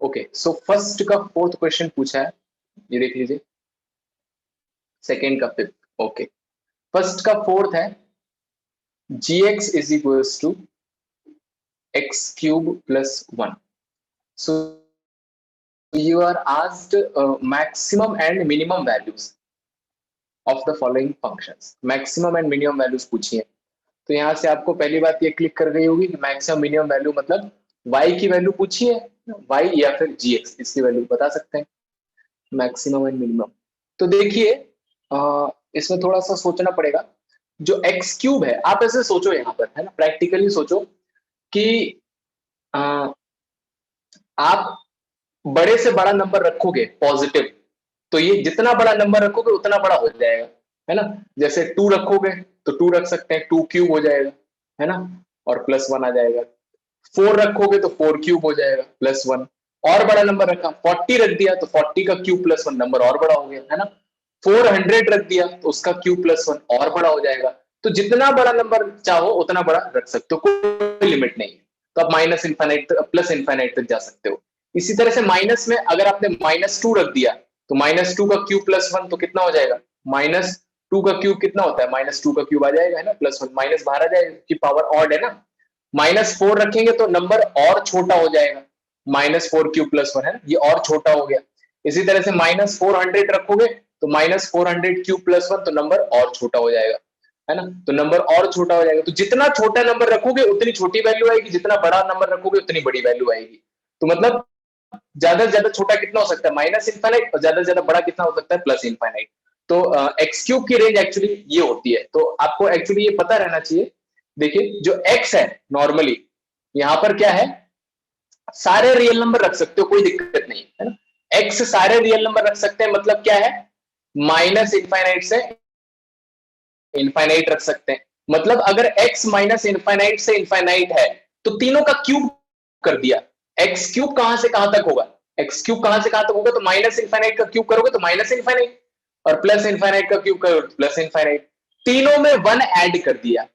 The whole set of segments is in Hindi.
ओके, सो फर्स्ट का फोर्थ क्वेश्चन पूछा है, ये देख लीजिए। सेकेंड का फिफ्थ। ओके, फर्स्ट का फोर्थ है gx is equals to x cube plus 1. So you are asked maximum and minimum values of the following functions. maximum and minimum values पूछी है, तो यहाँ से आपको पहली बात ये क्लिक कर गई होगी कि मैक्सिमम मिनिमम वैल्यू मतलब y की वैल्यू पूछी है, y या फिर gx, इसकी वैल्यू बता सकते हैं मैक्सिमम एंड मिनिमम। तो देखिए इसमें थोड़ा सा सोचना पड़ेगा। जो एक्स क्यूब है, आप ऐसे सोचो यहाँ पर, है ना, प्रैक्टिकली सोचो कि आप बड़े से बड़ा नंबर रखोगे पॉजिटिव, तो ये जितना बड़ा नंबर रखोगे उतना बड़ा हो जाएगा, है ना। जैसे 2 रखोगे तो 2 रख सकते हैं, 2 क्यूब हो जाएगा, है ना, और प्लस 1 आ जाएगा। 4 रखोगे तो 4 क्यूब हो जाएगा प्लस 1। और बड़ा नंबर रखा, 40 रख दिया तो 40 का क्यूब प्लस 1 नंबर और बड़ा हो गया, है ना। 400 रख दिया तो उसका क्यूब प्लस 1 और बड़ा हो जाएगा। तो जितना बड़ा नंबर चाहो उतना बड़ा रख सकते हो, कोई लिमिट नहीं है। तो आप माइनस इनफाइनाइट प्लस इनफाइनाइट तक जा सकते हो। इसी तरह से माइनस में अगर आपने -2 रख दिया तो -2 का क्यूब प्लस 1 तो कितना हो जाएगा, -2 का क्यूब कितना होता है, -2 का क्यूब आ जाएगा, है ना, प्लस 1 माइनस बाहर आ जाएगा कि पावर ऑड है ना। -4 रखेंगे तो नंबर और छोटा हो जाएगा, -4 क्यूब प्लस 1, है ना, ये और छोटा हो गया। इसी तरह से -400 रखोगे तो -400 क्यूब प्लस 1 तो नंबर और छोटा हो जाएगा, है ना, तो नंबर और छोटा हो जाएगा। तो जितना छोटा नंबर रखोगे उतनी छोटी वैल्यू आएगी, जितना बड़ा नंबर रखोगे उतनी बड़ी वैल्यू आएगी। तो मतलब ज्यादा से ज्यादा छोटा कितना हो सकता है, माइनस इनफाइनाइट, और ज्यादा से ज्यादा बड़ा कितना हो सकता है, प्लस इनफाइनाइट। तो एक्स क्यूब की रेंज एक्चुअली ये होती है, तो आपको एक्चुअली ये पता रहना चाहिए। देखिए जो एक्स है नॉर्मली यहां पर क्या है, सारे रियल नंबर रख सकते हो, कोई दिक्कत नहीं है ना। एक्स सारे रियल नंबर रख सकते हैं, मतलब क्या है, माइनस इनफाइनाइट से इनफाइनाइट रख सकते हैं। मतलब अगर एक्स माइनस इनफाइनाइट से इनफाइनाइट है तो तीनों का क्यूब कर दिया। एक्स क्यूब कहां से कहां तक होगा, एक्स क्यूब कहां से कहां तक होगा, तो माइनस इनफाइनाइट का क्यूब करोगे तो माइनस इनफाइनाइट, और प्लस इनफाइनाइट का क्यूब करोगे तो प्लस इनफाइनाइट। तीनों में 1 ऐड कर दिया,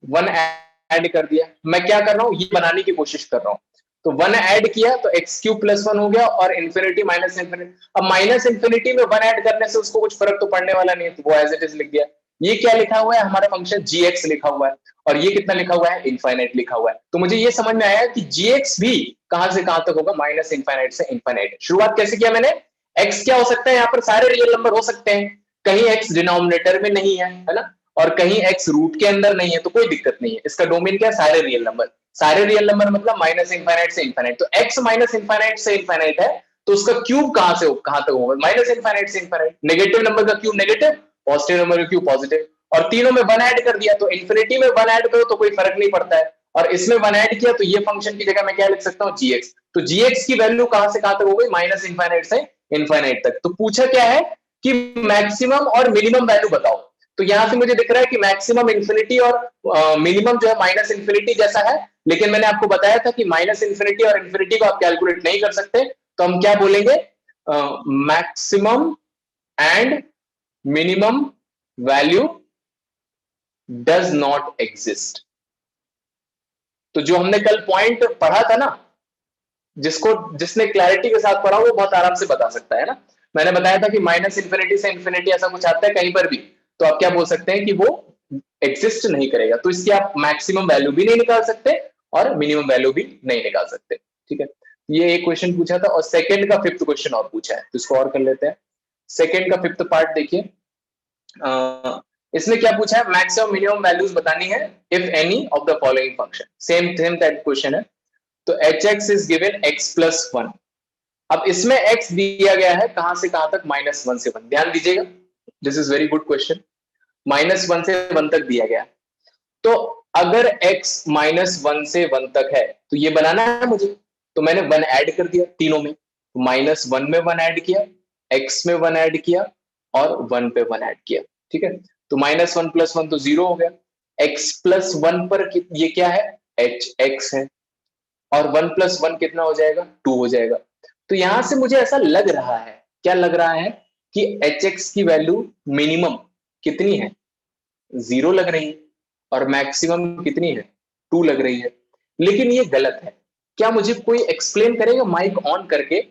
1 ऐड कर दिया। मैं क्या कर रहा हूं, ये बनाने की कोशिश कर रहा हूं। तो 1 ऐड किया तो एक्स क्यूब प्लस 1 हो गया, और इन्फिनिटी माइनस इन्फिनिटी। अब माइनस इन्फिनिटी में 1 ऐड करने से उसको कुछ फर्क तो पड़ने वाला नहीं है, तो वो एज इट इज लिख दिया। ये क्या लिखा हुआ है, हमारा फंक्शन gx लिखा हुआ है, और ये कितना लिखा हुआ है, इनफाइनाइट लिखा हुआ है। तो मुझे ये समझ में आया कि gx भी कहां से कहां तक होगा, माइनस इनफाइनाइट से इनफाइनाइट। शुरुआत कैसे किया मैंने, x क्या हो सकता है, यहाँ पर सारे रियल नंबर हो सकते हैं, कहीं x डिनोमिनेटर में नहीं है ना, और कहीं x रूट के अंदर नहीं है, तो कोई दिक्कत नहीं है। इसका डोमेन क्या है, सारे रियल नंबर। सारे रियल नंबर मतलब माइनस इनफाइनाइट से इनफाइनाइट। तो x माइनस इनफाइनाइट से इनफाइनाइट है, तो उसका क्यूब कहां से कहां तक होगा, माइनस इनफाइनाइट से इनफाइनाइट। नेगेटिव नंबर का क्यूब नेगेटिव, पॉजिटिव नंबर का क्यूब पॉजिटिव। और तीनों में 1 ऐड कर दिया, तो इन्फिनिटी में 1 ऐड करो तो कोई फर्क नहीं पड़ता है, और इसमें 1 ऐड किया तो ये फंक्शन की जगह मैं क्या लिख सकता हूँ, gx। तो gx की वैल्यू कहां से कहां तक हो गई, माइनस इनफाइनाइट से इनफाइनाइट तक। तो पूछा क्या है कि मैक्सिमम और मिनिमम वैल्यू बताओ। तो यहां से मुझे दिख रहा है कि मैक्सिमम इन्फिनिटी और मिनिमम जो है माइनस इन्फिनिटी जैसा है, लेकिन मैंने आपको बताया था कि माइनस इन्फिनिटी और इन्फिनिटी को आप कैलकुलेट नहीं कर सकते, तो हम क्या बोलेंगे, maximum and minimum value does not exist. तो जो हमने कल पॉइंट पढ़ा था ना, जिसने क्लैरिटी के साथ पढ़ा वो बहुत आराम से बता सकता है ना। मैंने बताया था कि माइनस इन्फिनिटी से इन्फिनिटी ऐसा कुछ आता है कहीं पर भी, तो आप क्या बोल सकते हैं कि वो एग्जिस्ट नहीं करेगा। तो इसकी आप मैक्सिमम वैल्यू भी नहीं निकाल सकते और मिनिमम वैल्यू भी नहीं निकाल सकते, ठीक है। ये एक क्वेश्चन पूछा था, और सेकंड का फिफ्थ क्वेश्चन और पूछा है, तो इसको और कर लेते हैं। सेकंड का फिफ्थ पार्ट देखिए, इसमें क्या पूछा है, मैक्सिमम मिनिमम वैल्यूज बतानी है if any of the following function. Same type question है। तो hx is given x plus 1। अब इसमें x दिया गया है कहां से कहां तक, -1 से 1। ध्यान दीजिएगा, this is very good question. -1 से 1 तक दिया गया, तो अगर x -1 से 1 तक है तो ये बनाना है मुझे, तो मैंने 1 ऐड कर दिया तीनों में। -1 में 1 ऐड किया, x में 1 ऐड किया, और 1 पे 1 ऐड किया, ठीक है। तो -1 प्लस 1 तो 0 हो गया। x प्लस 1 पर ये क्या है, hx है, और 1 प्लस 1 कितना हो जाएगा, 2 हो जाएगा। तो यहां से मुझे ऐसा लग रहा है, क्या लग रहा है, कि hx की वैल्यू मिनिमम कितनी है, 0 लग रही है, और मैक्सिमम कितनी है, 2 लग रही है। लेकिन ये गलत है। क्या मुझे कोई एक्सप्लेन करेगा माइक ऑन करके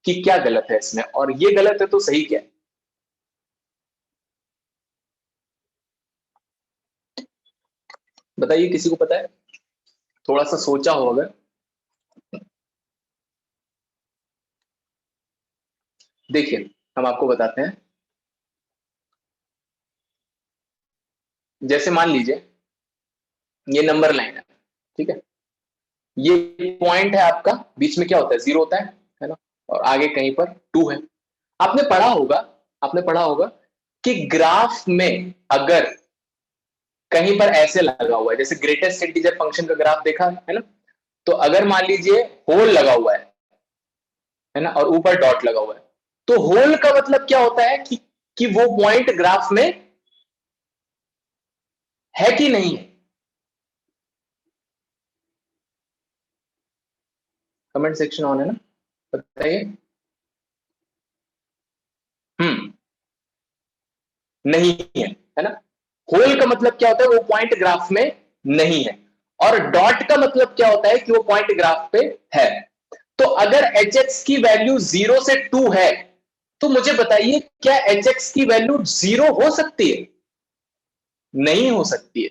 कि क्या गलत है इसमें, और ये गलत है तो सही क्या है? बताइए, किसी को पता है? थोड़ा सा सोचा हो अगर। देखिए, हम आपको बताते हैं। जैसे मान लीजिए ये नंबर लाइन है, ठीक है, ये पॉइंट है आपका, बीच में क्या होता है, जीरो होता है ना, और आगे कहीं पर टू है। आपने पढ़ा होगा, आपने पढ़ा होगा कि ग्राफ में अगर कहीं पर ऐसे लगा हुआ है, जैसे ग्रेटेस्ट इंटीजर फंक्शन का ग्राफ देखा है ना, तो अगर मान लीजिए होल लगा हुआ है ना, और ऊपर डॉट लगा हुआ है, तो होल का मतलब क्या होता है कि वो पॉइंट ग्राफ में है कि नहीं है। कमेंट सेक्शन ऑन है ना, बताइए। हम्म, नहीं है ना। होल का मतलब क्या होता है, वो पॉइंट ग्राफ में नहीं है। और डॉट का मतलब क्या होता है कि वो पॉइंट ग्राफ पे है। तो अगर एच एक्स की वैल्यू 0 से 2 है, तो मुझे बताइए क्या एच एक्स की वैल्यू 0 हो सकती है? नहीं हो सकती है।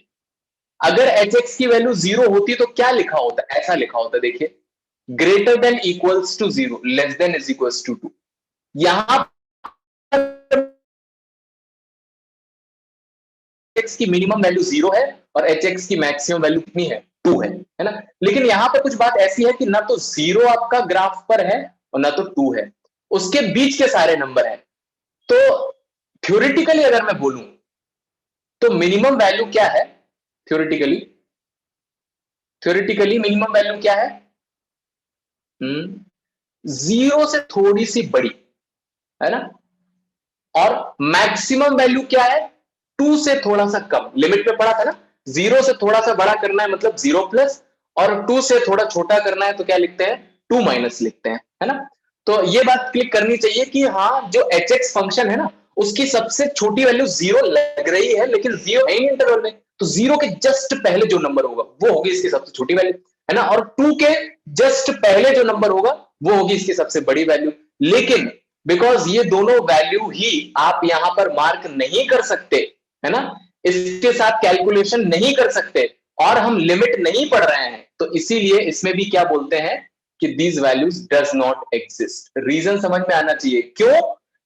अगर एच एक्स की वैल्यू 0 होती तो क्या लिखा होता, ऐसा लिखा होता, देखिए, greater than equals to 0, less than is equals to 2। यहां एक्स की मिनिमम वैल्यू 0 है और एच एक्स की मैक्सिमम वैल्यू कितनी है, 2 है ना। लेकिन यहां पर कुछ बात ऐसी है कि ना तो 0 आपका ग्राफ पर है और ना तो 2 है, उसके बीच के सारे नंबर है। तो थ्योरेटिकली अगर मैं बोलूं तो मिनिमम वैल्यू क्या है, थ्योरेटिकली, थ्योरेटिकली मिनिमम वैल्यू क्या है? 0 से थोड़ी सी बड़ी, है ना। और मैक्सिमम वैल्यू क्या है, 2 से थोड़ा सा कम। लिमिट में पढ़ा था ना, 0 से थोड़ा सा बड़ा करना है मतलब 0 प्लस, और 2 से थोड़ा छोटा करना है तो क्या लिखते हैं, 2 माइनस लिखते हैं, है ना। तो ये बात क्लिक करनी चाहिए कि हाँ, जो एच एक्स फंक्शन है ना, उसकी सबसे छोटी वैल्यू 0 लग रही है, लेकिन 0 है ही इंटरवल में, तो 0 के जस्ट पहले जो नंबर होगा वो होगी इसकी सबसे छोटी वैल्यू, है ना। और 2 के जस्ट पहले जो नंबर होगा वो होगी इसकी सबसे बड़ी वैल्यू। लेकिन बिकॉज ये दोनों वैल्यू ही आप यहां पर मार्क नहीं कर सकते, है ना, इसके साथ कैलकुलेशन नहीं कर सकते, और हम लिमिट नहीं पढ़ रहे हैं, तो इसीलिए इसमें भी क्या बोलते हैं कि these values does not exist. Reason समझ में आना चाहिए, क्यों?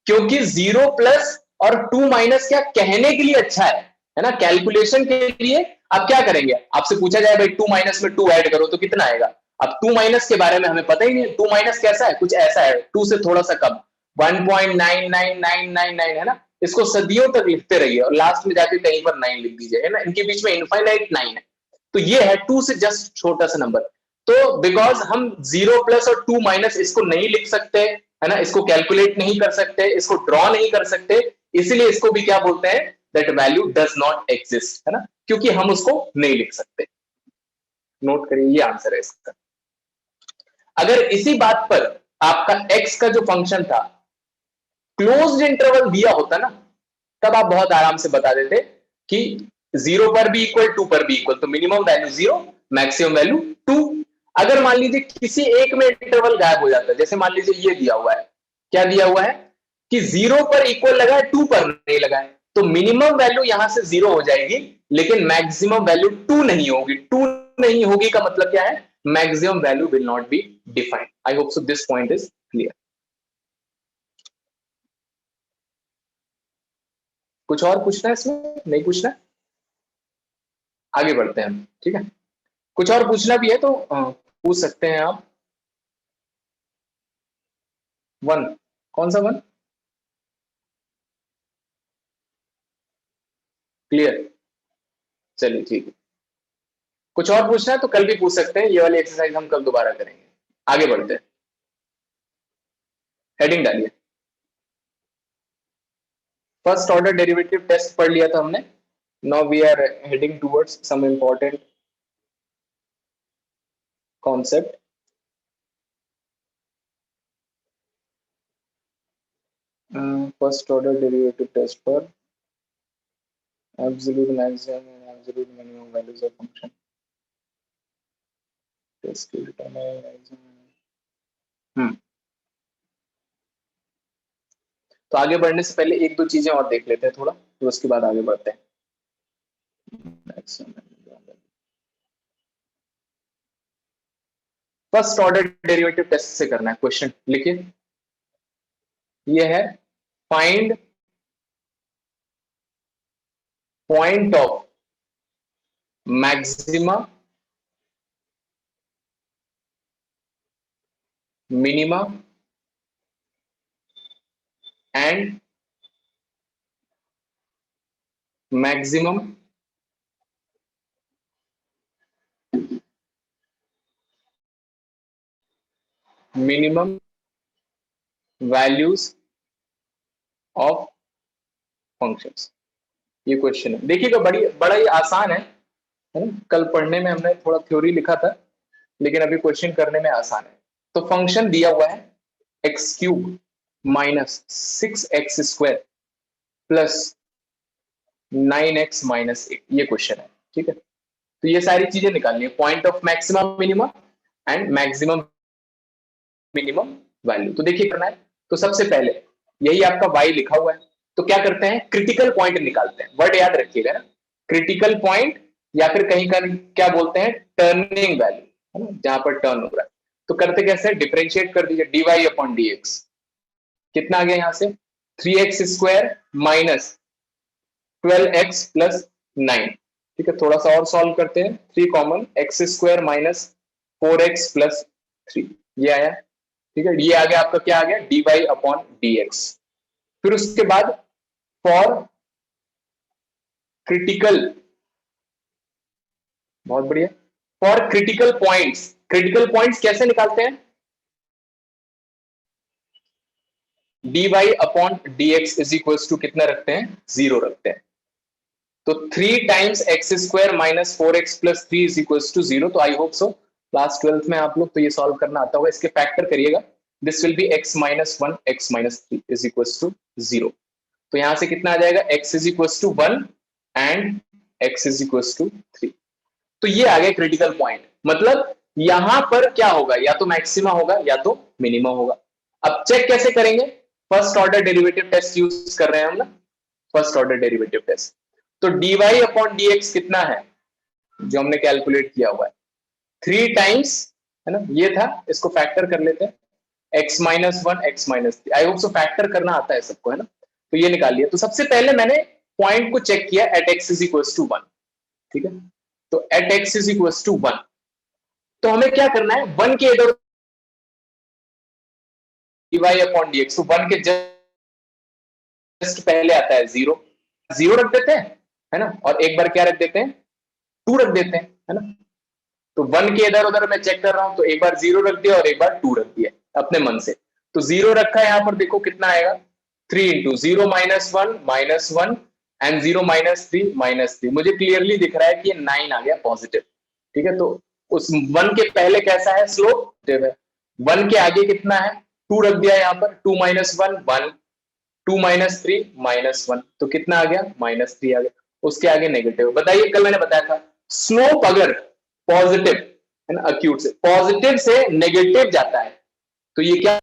क्योंकि 0 प्लस और 2 माइनस क्या कहने के लिए अच्छा है ना, कैलकुलेशन के लिए। आप क्या करेंगे, आपसे पूछा जाए भाई 2 माइनस में 2 ऐड करो तो कितना आएगा, अब 2 माइनस के बारे में हमें पता ही नहीं, 2 माइनस कैसा है, कुछ ऐसा है, 2 से थोड़ा सा कम, 1.99999 है ना। इसको सदियों तक लिखते रहिए और लास्ट में जाके कहीं पर 9 लिख दीजिए, है ना, इनके बीच में इनफाइनाइट 9 है। तो ये है 2 से जस्ट छोटा सा नंबर। तो बिकॉज हम 0 प्लस और 2 माइनस इसको नहीं लिख सकते, है ना, इसको कैलकुलेट नहीं कर सकते, इसको ड्रॉ नहीं कर सकते, इसलिए इसको भी क्या बोलते हैं, that value does not exist, है ना, क्योंकि हम उसको नहीं लिख सकते। नोट करिए, ये आंसर है इसका। अगर इसी बात पर आपका x का जो फंक्शन था क्लोज्ड इंटरवल दिया होता ना, तब आप बहुत आराम से बता देते कि 0 पर भी इक्वल, 2 पर भी इक्वल, तो मिनिमम वैल्यू 0, मैक्सिमम वैल्यू 2। अगर मान लीजिए किसी एक में इंटरवल गायब हो जाता है, जैसे मान लीजिए ये दिया हुआ है, क्या दिया हुआ है कि 0 पर इक्वल लगा है, 2 पर नहीं लगा है, तो मिनिमम वैल्यू यहां से 0 हो जाएगी, लेकिन मैक्सिमम वैल्यू 2 नहीं होगी। 2 नहीं होगी का मतलब क्या है, maximum value will not be defined. I hope so this point is clear. कुछ और पूछना है इसमें, नहीं पूछना? आगे बढ़ते हैं हम, ठीक है। कुछ और पूछना भी है तो पूछ सकते हैं आप। वन, कौन सा वन? क्लियर, चलिए ठीक है। कुछ और पूछना है तो कल भी पूछ सकते हैं, ये वाली एक्सरसाइज हम कल दोबारा करेंगे। आगे बढ़ते हैं, हेडिंग डालिए। फर्स्ट ऑर्डर डेरिवेटिव टेस्ट पढ़ लिया था हमने। Now we are heading towards some important concept. First order derivative test पर absolute maximum and absolute minimum values of function तो आगे बढ़ने से पहले एक दो चीजें और देख लेते हैं थोड़ा, तो उसके बाद आगे बढ़ते हैं। फर्स्ट ऑर्डर डेरिवेटिव टेस्ट से करना है। क्वेश्चन लिखिए, ये है find point of maxima minima and maximum minimum values of functions. ये क्वेश्चन है, देखिएगा बड़ा ही आसान है ना? कल पढ़ने में हमने थोड़ा थ्योरी लिखा था, लेकिन अभी क्वेश्चन करने में आसान है। तो फंक्शन दिया हुआ है x cube minus 6x square plus 9x minus 8, ये क्वेश्चन है, ठीक है। तो ये सारी चीजें निकालनी है, point of maximum minimum and maximum minimum value. तो देखिए करना है, तो सबसे पहले यही आपका y लिखा हुआ है, तो क्या करते हैं, क्रिटिकल पॉइंट निकालते हैं। वर्ड याद रखिएगा ना, क्रिटिकल पॉइंट, या फिर कहीं का क्या बोलते हैं, टर्निंग वैल्यू, है ना, जहां पर टर्न हो रहा है। तो करते कैसे, डिफरेंशिएट कर दीजिए, dy अपॉन dx। कितना आ गया यहां से, 3x square minus 12x plus 9, ठीक है। थोड़ा सा और सॉल्व करते हैं, 3 common, x square minus 4x plus 3, ये आया, ठीक है। ये आ गया आपका, क्या आ गया, dy अपॉन dx। फिर उसके बाद फॉर क्रिटिकल, बहुत बढ़िया, for critical points, critical points कैसे निकालते हैं, dy upon dx is equal to कितना रखते हैं, 0 रखते हैं। तो 3 times x square minus 4x plus 3 is equal to 0। तो आई होप सो क्लास 12th में आप लोग तो ये सॉल्व करना आता होगा। इसके फैक्टर करिएगा, this will be x minus 1 x minus 3 is equal to 0। तो यहां से कितना आ जाएगा, x is equal to 1 and x is equal to 3। तो ये आ गया क्रिटिकल पॉइंट, मतलब यहां पर क्या होगा, या तो मैक्सिमा होगा या तो मिनिमा होगा। अब चेक कैसे करेंगे, first order derivative test use कर रहे हैं हम ना, फर्स्ट ऑर्डर डेरिवेटिव टेस्ट। तो dy अपॉन dx कितना है, जो हमने कैलकुलेट किया हुआ है, 3 टाइम्स, है ना, ये था, इसको फैक्टर कर लेते हैं, x माइनस 1 x माइनस 3। आई होप सो फैक्टर करना आता है सबको, है ना। तो ये निकाल लिया। तो सबसे पहले मैंने पॉइंट को चेक किया at x is equal to 1, ठीक है। तो at x is equal to 1, तो हमें क्या करना है, 1 के इधर dy अपॉन dx, तो 1 के जस्ट पहले आता है 0, 0 रख देते हैं, है ना, और एक बार क्या रख देते हैं, 2 रख देते हैं, है ना। तो 1 के इधर उधर मैं चेक कर रहा हूं, तो एक बार 0 रख दिया और एक बार 2 रख दिया अपने मन से। तो 0 रखा है यहां पर, देखो कितना आएगा, 3 into 0 minus 1 and 0 minus 3 minus 3। मुझे क्लियरली दिख रहा है कि ये 9 आ गया पॉजिटिव, ठीक है। तो उस 1 के पहले कैसा है, स्लोप पॉजिटिव है। 1 के आगे कितना है, 2 रख दिया यहां पर, 2 माइनस 1 1, 2 माइनस 3 माइनस 1, तो कितना आ गया, माइनस 3 आ गया। उसके आगे नेगेटिव। बताइए, कल मैंने बताया था, स्लोप अगर पॉजिटिव, है ना, अक्यूट से पॉजिटिव से नेगेटिव जाता है, तो ये क्या,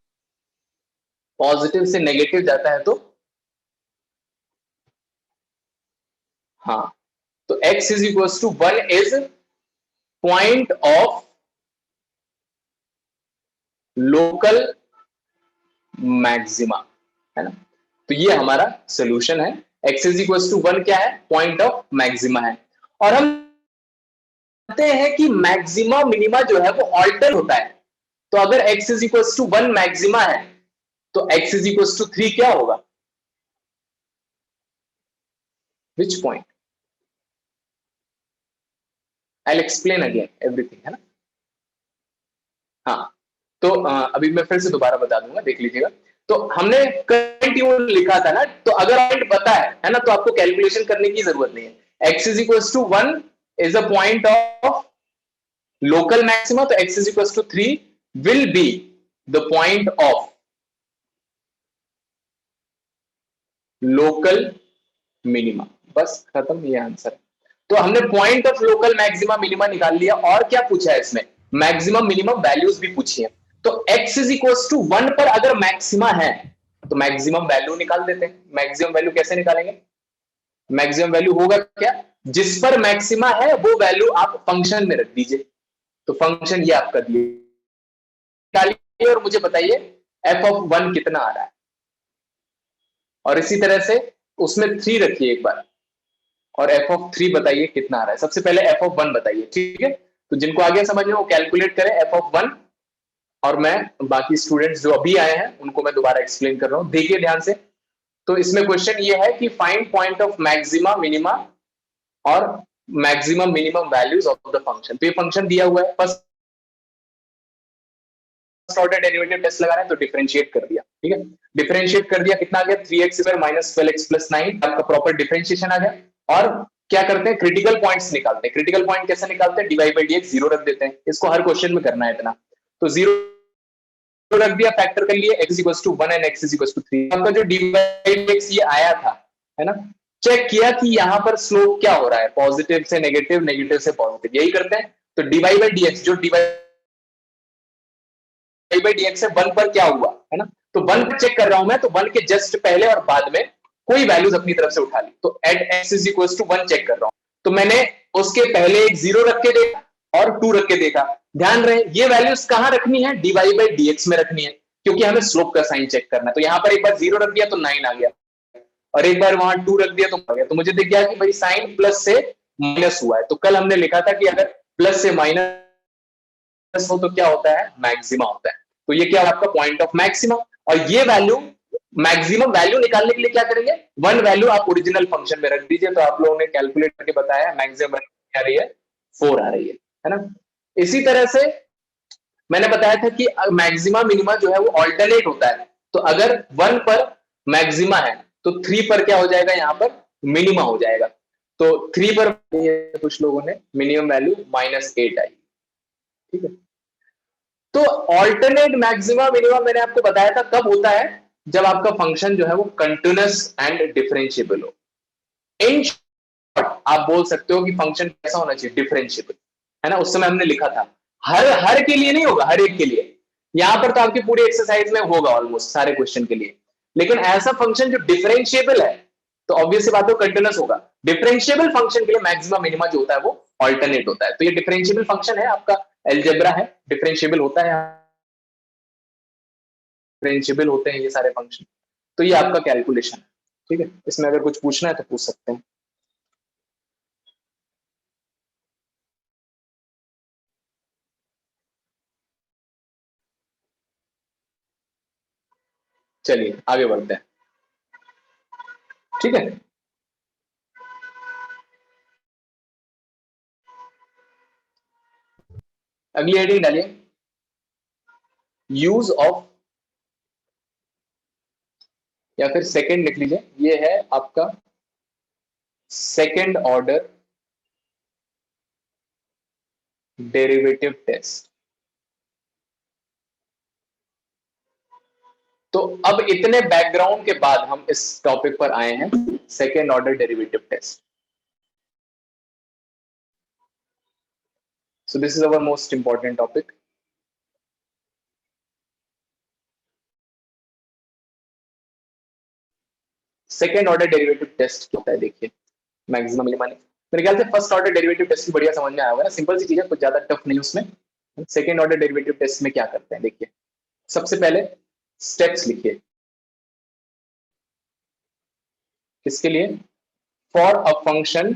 पॉजिटिव से नेगेटिव जाता है, तो हाँ, तो x is equal to 1 is point of local maxima, है ना। तो ये हमारा सोल्यूशन है, x इज इक्वल टू 1 क्या है, पॉइंट ऑफ मैक्सिमा है। और हम जानते हैं कि मैक्सिमा मिनिमा जो है वो ऑल्टर होता है। तो अगर x is equal to 1 maxima है, तो x इज इक्वल टू 3 क्या होगा, which point, I will explain again everything, है ना। हाँ, तो अभी मैं फिर से दोबारा बता दूंगा, देख लीजिएगा। तो हमने करंट यूनिट लिखा था ना, तो अगर पॉइंट पता है ना, तो आपको कैलकुलेशन करने की जरूरत नहीं है। x is equal to 1 is a point of local maxima, तो x is equal to 3 will be the point of local minima. बस खत्म, ये आंसर है। तो हमने point of local maxima minima निकाल लिया। और क्या पूछा है इसमें, मैक्सिमम मिनिमम वैल्यूज भी पूछी है। तो x इज इक्वल टू 1 पर अगर मैक्सिमा है तो मैक्सिमम वैल्यू निकाल देते हैं। मैक्सिमम वैल्यू कैसे निकालेंगे? मैक्सिमम वैल्यू होगा क्या, जिस पर मैक्सिमा है वो वैल्यू आप फंक्शन में रख दीजिए। तो फंक्शन ये आपका दिए और मुझे बताइए f ऑफ 1 कितना आ रहा है, और इसी तरह से उसमें 3 रखिए एक बार, और f ऑफ 3 बताइए कितना आ रहा है। सबसे पहले f ऑफ 1 बताइए, ठीक है? तो जिनको आगे समझ में वो कैलकुलेट करें f ऑफ 1, और मैं बाकी स्टूडेंट्स जो अभी आए हैं उनको मैं दोबारा एक्सप्लेन कर रहा हूं, देखिए ध्यान से। तो इसमें क्वेश्चन ये है कि find point of maxima minima और maximum minimum values of the function. तो ये फंक्शन दिया हुआ है, फर्स्ट ऑर्डर डेरिवेटिव टेस्ट लगा रहे हैं तो डिफरेंशिएट कर दिया, ठीक है? डिफरेंशिएट कर दिया, कितना आ गया 3x square minus 12x plus 9, आपका प्रॉपर डिफरेंशिएशन आ गया। और क्या करते हैं, क्रिटिकल पॉइंट्स निकालते हैं। क्रिटिकल पॉइंट कैसे निकालते हैं, dy बाई dx जीरो रख देते हैं, इसको हर क्वेश्चन में करना है इतना। तो जीरो रख दिया, फैक्टर कर लिए, x equals to 1 and x equals to 3। आपका जो dy बाई dx ये आया था, है ना, चेक किया कि यहाँ पर स्लोप क्या हो रहा है, पॉजिटिव से नेगेटिव, नेगेटिव से पॉजिटिव, यही करते हैं। तो dy बाई dx जो dy बाई dx है 1 पर क्या हुआ, है ना, तो 1 पर चेक कर रहा हूं मैं, तो 1 के जस्ट पहले और बाद में कोई वैल्यूज अपनी तरफ से उठा ली। तो at x is equals to 1 check कर रहा हूं, तो मैंने उसके पहले एक 0 रख के देखा और 2 रख के देखा। ध्यान रहे ये वैल्यूज कहां रखनी है, dy बाई dx में रखनी है, क्योंकि हमें स्लोप का साइन चेक करना है। तो यहां पर एक बार 0 रख दिया तो 9 आ गया, और एक बार वहां 2 रख दिया तो आ गया। तो मुझे दिख गया कि भाई साइन प्लस से माइनस हुआ है। तो कल हमने लिखा था कि अगर प्लस से माइनस हो तो क्या होता है, मैक्सिमा होता है। तो ये क्या है आपका पॉइंट ऑफ मैक्सिमा। और ये वैल्यू मैक्सिमम वैल्यू निकालने के लिए क्या करेंगे, 1 वैल्यू आप ओरिजिनल फंक्शन में रख दीजिए। तो आप लोगों ने कैलकुलेट करके बताया मैक्सिमम वैल्यू क्या आ रही है, 4 आ रही है ना। इसी तरह से मैंने बताया था कि मैक्सिमा मिनिमा जो है वो ऑल्टरनेट होता है। तो अगर 1 पर मैक्सिमा है तो 3 पर क्या हो जाएगा, यहां पर मिनिमा हो जाएगा। तो 3 पर कुछ लोगों ने मिनिमम वैल्यू -8 आई, ठीक है। तो ऑल्टरनेट मैक्सिमा मिनिमा मैंने आपको बताया था कब होता है, जब आपका फंक्शन जो है वो कंटिन्यूअस एंड डिफरेंशिएबल हो। इन शॉर्ट आप बोल सकते हो कि फंक्शन कैसा होना चाहिए, डिफरेंशिएबल, है ना। उस समय हमने लिखा था हर के लिए नहीं होगा, हर एक के लिए। यहां पर तो आपकी पूरी एक्सरसाइज में होगा ऑलमोस्ट सारे क्वेश्चन के लिए। लेकिन ऐसा फंक्शन जो डिफरेंशिएबल है तो ऑब्वियस बात है कंटिन्यूअस होगा। डिफरेंशिएबल फंक्शन के लिए मैक्सिमा मिनिमा जो होता है वो ऑल्टरनेट होता है। तो ये डिफरेंशिएबल फंक्शन है, आपका अलजेब्रा है, डिफरेंशिएबल होता है, डिफरेंशिएबल होते हैं ये सारे फंक्शन। तो ये आपका कैलकुलेशन है, ठीक है। इसमें अगर कुछ पूछना है तो पूछ सकते हैं। चलिए आगे बढ़ते हैं, ठीक है। अगली हेडिंग डालिए, यूज ऑफ, या फिर सेकंड लिख लीजिए, ये है आपका सेकंड ऑर्डर डेरिवेटिव टेस्ट। तो अब इतने बैकग्राउंड के बाद हम इस टॉपिक पर आए हैं, second order derivative test. So this is our most important topic. Second order derivative test क्या होता है, देखिए। मैक्सिमम मिनिमम, मेरे ख्याल से फर्स्ट ऑर्डर डेरिवेटिव टेस्ट बढ़िया समझ में आया होगा ना, सिंपल सी चीज है, कुछ ज्यादा टफ नहीं उसमें। सेकंड ऑर्डर डेरिवेटिव टेस्ट में क्या करते हैं, देखिए। सबसे पहले स्टेप्स लिखिए, किसके लिए, for a function,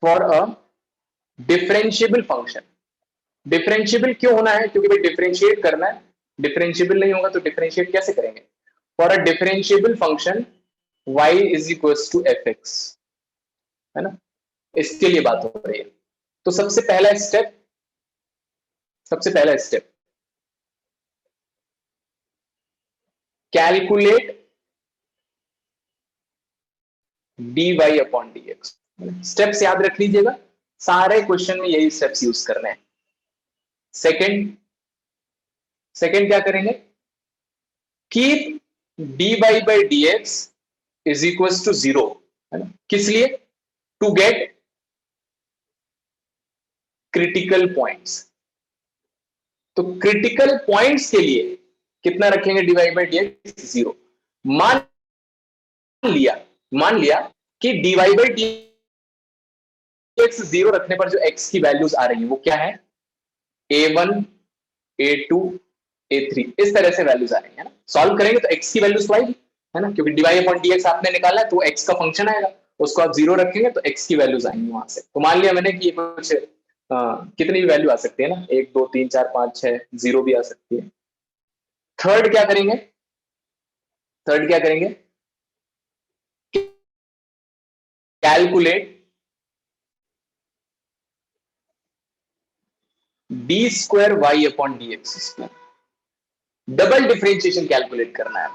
for a differentiable function. Differentiable क्यों होना है, क्योंकि भाई डिफरेंशिएट करना है, डिफरेंशिएबल नहीं होगा तो डिफरेंशिएट कैसे करेंगे। For a differentiable function y is equal to f x, है ना, इसके लिए बात हो रही है। तो सबसे पहला step calculate dy upon dx। Steps याद रख लीजिएगा, सारे क्वेश्चन में यही स्टेप्स यूज करने हैं। सेकंड क्या करेंगे, keep dy by dx is equal to 0, है ना, किस लिए, टू गेट क्रिटिकल पॉइंट्स। तो क्रिटिकल पॉइंट्स के लिए कितना रखेंगे डिवाइड बाई डीएक्स? 0। मान लिया कि डिवाइड बाई डीएक्स 0 रखने पर जो एक्स की वैल्यूज आ रही है वो क्या है? a1 a2 a3 इस तरह से वैल्यूज आ रही है ना। सॉल्व करेंगे तो एक्स की वैल्यूज तो आएगी, है ना, क्योंकि डिवाइड अपॉन डीएक्स आपने निकाला है तो एक्स का फंक्शन आएगा, उसको आप 0 रखेंगे तो एक्स की वैल्यूज आएंगी वहां से। तो मान लिया मैंने कि ये कुछ कितनी भी वैल्यू आ सकती है ना, 1 2 3 4 5 6 0 भी आ सकती है। थर्ड क्या करेंगे? Calculate d square y upon d x square. Double differentiation calculate करना है।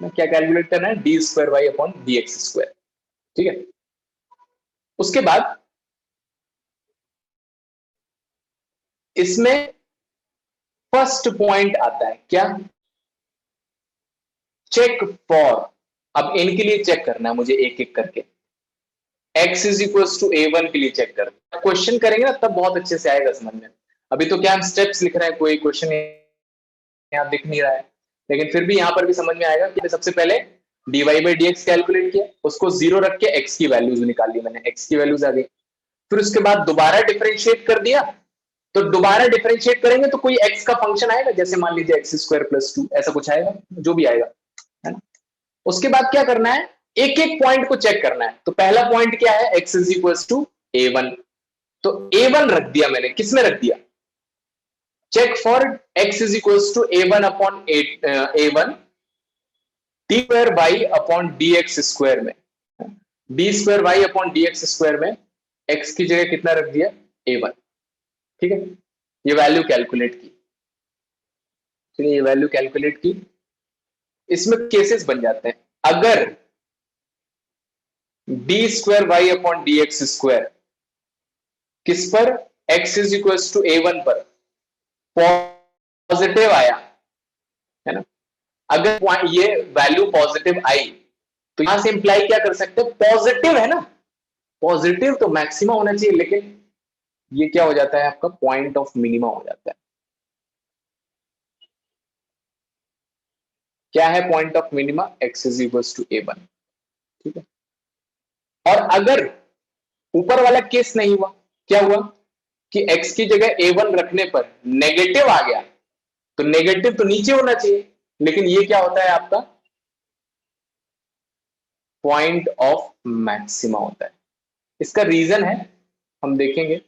क्या कैलकुलेट करना है? D square y upon d x square. ठीक है, उसके बाद इसमें फर्स्ट पॉइंट आता है क्या? Check for. अब इनके लिए चेक करना है मुझे एक एक करके। x is equal to a1 के लिए चेक करना है। क्वेश्चन करेंगे ना तब बहुत अच्छे से आएगा समझ में। अभी तो क्या हम स्टेप्स लिख रहे हैं, कोई क्वेश्चन यहाँ दिख नहीं रहा है, लेकिन फिर भी यहां पर भी समझ में आएगा कि सबसे पहले dy बाई dx कैलकुलेट किया, उसको 0 रख के x की वैल्यूज निकाल ली मैंने, x की वैल्यूज आ गई। फिर उसके बाद दोबारा डिफरेंशिएट कर दिया, तो दोबारा डिफरेंशिएट करेंगे तो कोई x का फंक्शन आएगा, जैसे मान लीजिए x स्क्वायर प्लस 2 ऐसा कुछ आएगा, जो भी आएगा, है ना। उसके बाद क्या करना है? एक एक पॉइंट को चेक करना है। तो पहला पॉइंट क्या है? x is equal to a1। तो a1 रख दिया मैंने, किसमें रख दिया? Check for x is equal to a1 upon a1 d square y upon d x square में, d square y upon d x square में x की जगह कितना रख दिया? a1। ठीक है, ये वैल्यू कैलकुलेट की। ठीक है, ये वैल्यू कैलकुलेट की। इसमें केसेस बन जाते हैं। अगर d square y upon d x square किस पर? x is equal to a1 पर पॉजिटिव आया, है ना। अगर ये वैल्यू पॉजिटिव आई तो यहां से इंप्लाई क्या कर सकते हैं? पॉजिटिव है ना, पॉजिटिव तो मैक्सिमा होना चाहिए, लेकिन ये क्या हो जाता है आपका? पॉइंट ऑफ मिनिमा हो जाता है। क्या है point of minima? x is equal to a1। ठीक है, और अगर ऊपर वाला केस नहीं हुआ, क्या हुआ कि x की जगह a1 रखने पर नेगेटिव आ गया, तो नेगेटिव तो नीचे होना चाहिए, लेकिन ये क्या होता है आपका? पॉइंट ऑफ मैक्सिमा होता है। इसका रीजन है, हम देखेंगे।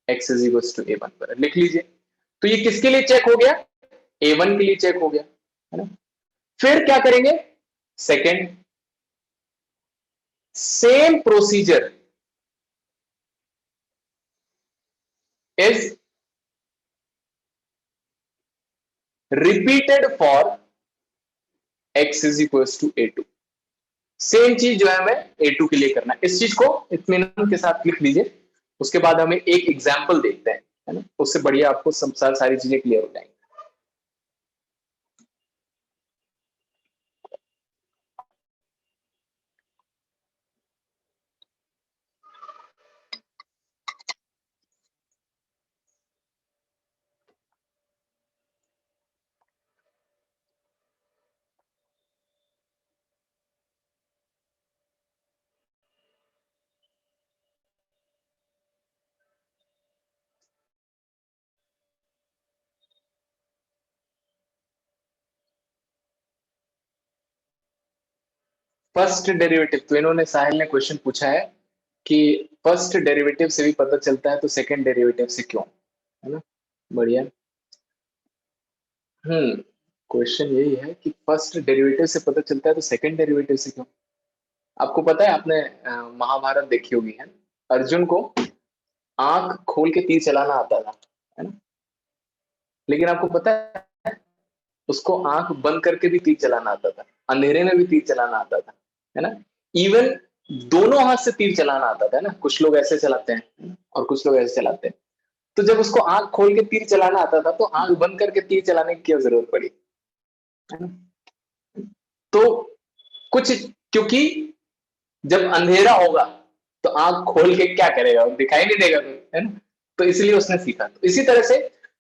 x is equal to a1 पर लिख लीजिए। तो ये किसके लिए चेक हो गया? a1 के लिए चेक हो गया, है ना। फिर क्या करेंगे? Second, same procedure is repeated for x is equal to a2। Same चीज जो है हमें a2 के लिए करना है। इस चीज को इत्मीनान के साथ लिख लीजिए। उसके बाद हमें एक एग्जाम्पल देखते हैं, है ना, उससे बढ़िया आपको सारी चीजें क्लियर हो जाएंगी। फर्स्ट डेरिवेटिव, तो इन्होंने, साहिल ने क्वेश्चन पूछा है कि फर्स्ट डेरिवेटिव से भी पता चलता है तो सेकंड डेरिवेटिव से क्यों, है ना। बढ़िया। क्वेश्चन यही है कि फर्स्ट डेरिवेटिव से पता चलता है तो सेकंड डेरिवेटिव से क्यों। आपको पता है, आपने महाभारत देखी होगी, है ना। अर्जुन को आंख खोल के तीर चलाना आता था, है ना, लेकिन आपको पता है उसको आंख बंद करके भी तीर चलाना आता था, अंधेरे में भी तीर चलाना आता था, है ना। इवन दोनों हाथ से तीर चलाना आता था, है ना। कुछ लोग ऐसे चलाते हैं और कुछ लोग ऐसे चलाते हैं। तो जब उसको आंख खोल के तीर चलाना आता था तो आंख बंद करके तीर चलाने की क्या जरूरत पड़ी, है ना। तो कुछ, क्योंकि जब अंधेरा होगा तो आंख खोल के क्या करेगा? दिखाई नहीं देगा, है ना। तो इसलिए उसने सीखा। तो इसी तरह से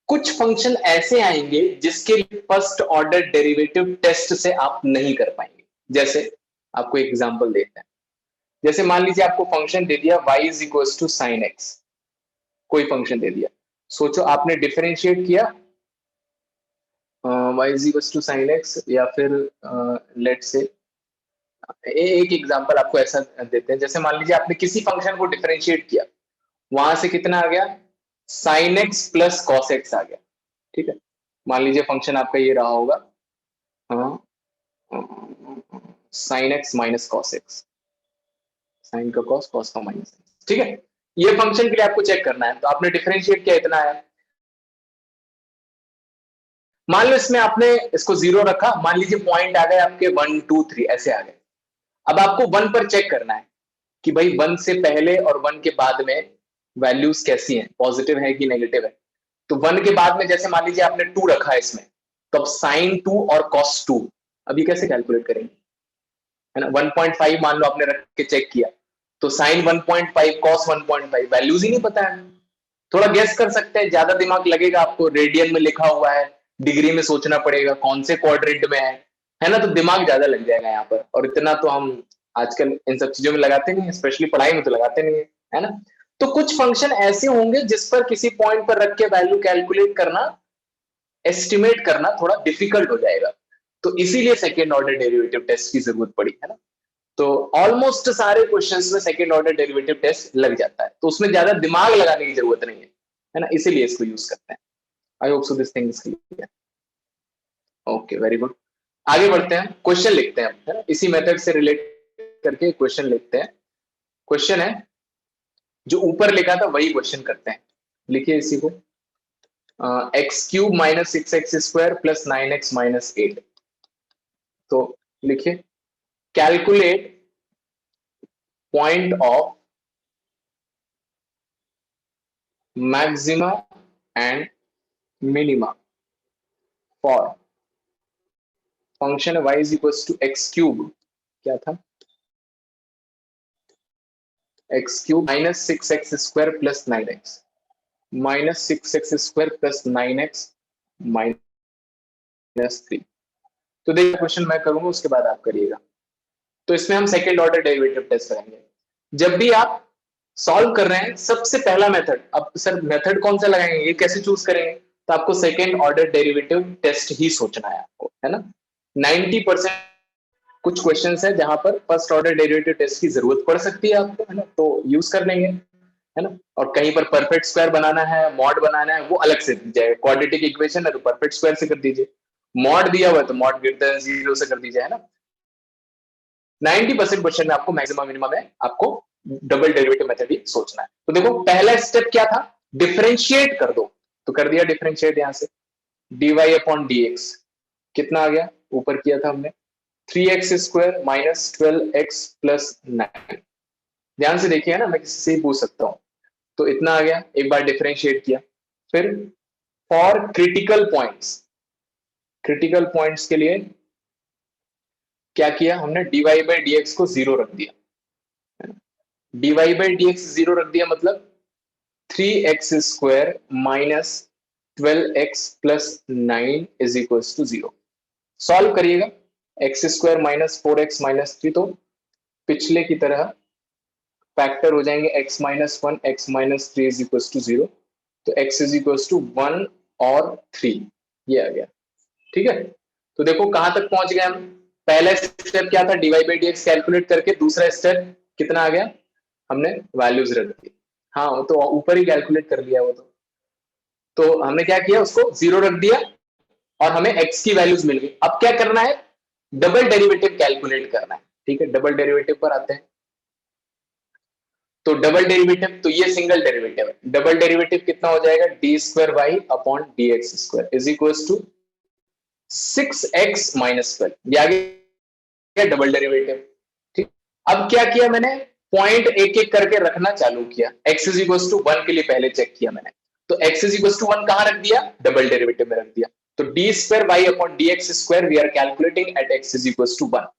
कुछ फंक्शन ऐसे आएंगे जिसके फर्स्ट ऑर्डर डेरिवेटिव टेस्ट से आप नहीं कर पाएंगे। जैसे आपको एग्जांपल देते हैं, जैसे मान लीजिए आपको फंक्शन दे दिया y is equal to sine x, कोई फंक्शन दे दिया, सोचो आपने डिफरेंशिएट किया y is equal to sine x, या फिर लेट से एक एग्जांपल आपको ऐसा देते हैं, जैसे मान लीजिए आपने किसी फंक्शन को डिफरेंशिएट किया, वहां से कितना आ गया, sine x plus cos x आ गया। ठीक है, मान लीजिए फंक्शन आपका ये रहा होगा sine x minus cos x, sine का कॉस, कॉस का माइनस। ठीक है, ये फंक्शन के लिए आपको चेक करना है, तो आपने डिफरेंशिएट किया, इतना आया। मान लो इसमें आपने इसको 0 रखा, मान लीजिए पॉइंट आ गए आपके 1 2 3 ऐसे आ गए। अब आपको 1 पर चेक करना है कि भाई 1 से पहले और 1 के बाद में वैल्यूज कैसी हैं, पॉजिटिव है कि नेगेटिव है। तो 1 के बाद में जैसे मान लीजिए आपने 2 रखा है इसमें, तो अब साइन 2 और कॉस 2, अब ये कैसे कैलकुलेट करेंगे, है ना। 1.5 मान लो आपने रख के चेक किया, तो साइन 1.5 कॉस 1.5, वैल्यूज ही नहीं पता है। थोड़ा गेस कर सकते हैं, ज्यादा दिमाग लगेगा आपको, रेडियन में लिखा हुआ है, डिग्री में सोचना पड़ेगा, कौन से क्वाड्रेंट में है ना, तो दिमाग ज्यादा लग जाएगा यहाँ पर। और इतना तो हम आजकल इन सब चीजों में लगाते नहीं है, स्पेशली पढ़ाई में तो लगाते नहीं है ना। तो कुछ फंक्शन ऐसे होंगे जिस पर किसी पॉइंट पर रख के वैल्यू कैलकुलेट करना, एस्टिमेट करना थोड़ा डिफिकल्ट हो जाएगा, तो इसीलिए सेकेंड ऑर्डर डेरिवेटिव टेस्ट की जरूरत पड़ी, है ना। तो ऑलमोस्ट सारे क्वेश्चंस में सेकेंड ऑर्डर डेरिवेटिव टेस्ट लग जाता है, तो उसमें ज्यादा दिमाग लगाने की जरूरत नहीं है ना, इसीलिए इसको यूज करते हैं। आई hope so this thing is clear. Okay, very good. आगे बढ़ते हैं, क्वेश्चन लिखते हैं, है ना, इसी मेथड से रिलेट करके क्वेश्चन लिखते हैं। क्वेश्चन है जो ऊपर लिखा था वही क्वेश्चन करते हैं। लिखिए इसी को, x cube minus 6x square plus 9x minus 8। तो लिखिए, calculate point of maxima and minima for function y is equal to x cube, क्या था, x cube minus 6x square plus 9x, minus 6x square plus 9x minus 3। तो देखिए क्वेश्चन मैं करूंगा, उसके बाद आप करिएगा। तो इसमें हम सेकेंड ऑर्डर डेरिवेटिव टेस्ट करेंगे। जब भी आप सॉल्व कर रहे हैं, सबसे पहला मेथड, अब सर मेथड कौन सा लगाएंगे, ये कैसे चूज करेंगे, तो आपको सेकेंड ऑर्डर डेरिवेटिव टेस्ट ही सोचना है आपको, है ना। 90% कुछ क्वेश्चंस है जहां पर फर्स्ट ऑर्डर डेरिवेटिव टेस्ट की जरूरत पड़ सकती है आपको, है ना, तो यूज कर लेंगे, है ना। और कहीं पर परफेक्ट स्क्वायर बनाना है, मॉड बनाना है, वो अलग से दी जाए। क्वाड्रेटिक इक्वेशन है तो परफेक्ट स्क्वायर से कर दीजिए, मॉड दिया हुआ है तो मॉड ग्रेटर देन 0 से कर दीजिए, है ना। 90% क्वेश्चन में आपको मैक्सिमम मिनिमम में आपको डबल डेरिवेटिव मेथड ही सोचना है। तो देखो पहला स्टेप क्या था, डिफरेंशिएट कर दो, तो कर दिया डिफरेंशिएट, यहां से dy अपॉन dx कितना आ गया, ऊपर किया था हमने 3x square minus 12x plus 9। ध्यान से देखिए ना, मैं किसी से ही पूछ सकता हूं, तो इतना आ गया, एक बार डिफरेंशिएट किया। फिर for critical points, critical points के लिए क्या किया हमने, dy बाई dx को 0 रख दिया, dy बाई dx 0 रख दिया, मतलब 3x square minus 12x plus 9 is equal to 0। Solve करिएगा, x square minus 4x minus 3, तो पिछले की तरह फैक्टर हो जाएंगे, x minus 1 x minus 3 is equal to 0, तो x इज इक्वल टू 1 और 3, ये आ गया। ठीक है, तो देखो कहां तक पहुंच गए हम। पहला स्टेप क्या था, dy बाई dx कैलकुलेट करके, दूसरा स्टेप कितना आ गया, हमने वैल्यूज रख दी। हाँ, वो तो ऊपर ही कैलकुलेट कर लिया वो तो हमने क्या किया, उसको 0 रख दिया और हमें x की वैल्यूज मिल गई। अब क्या करना है, डबल डेरिवेटिव कैलकुलेट करना है। ठीक है, डबल डेरिवेटिव पर आते हैं। तो डबल डेरिवेटिव, तो ये सिंगल डेरिवेटिव है, डबल डेरिवेटिव कितना हो जाएगा, d square y upon d x square is equal to 6x minus 12, ये आ गया डबल डेरिवेटिव। ठीक, अब क्या किया मैंने, पॉइंट एक एक करके रखना चालू किया। x इज इक्वल टू 1 के लिए पहले चेक किया मैंने, तो x इज इक्वल टू 1 कहां रख दिया, डबल डेरिवेटिव में रख दिया। तो d square y upon d x square we are calculating at x is equal to 1.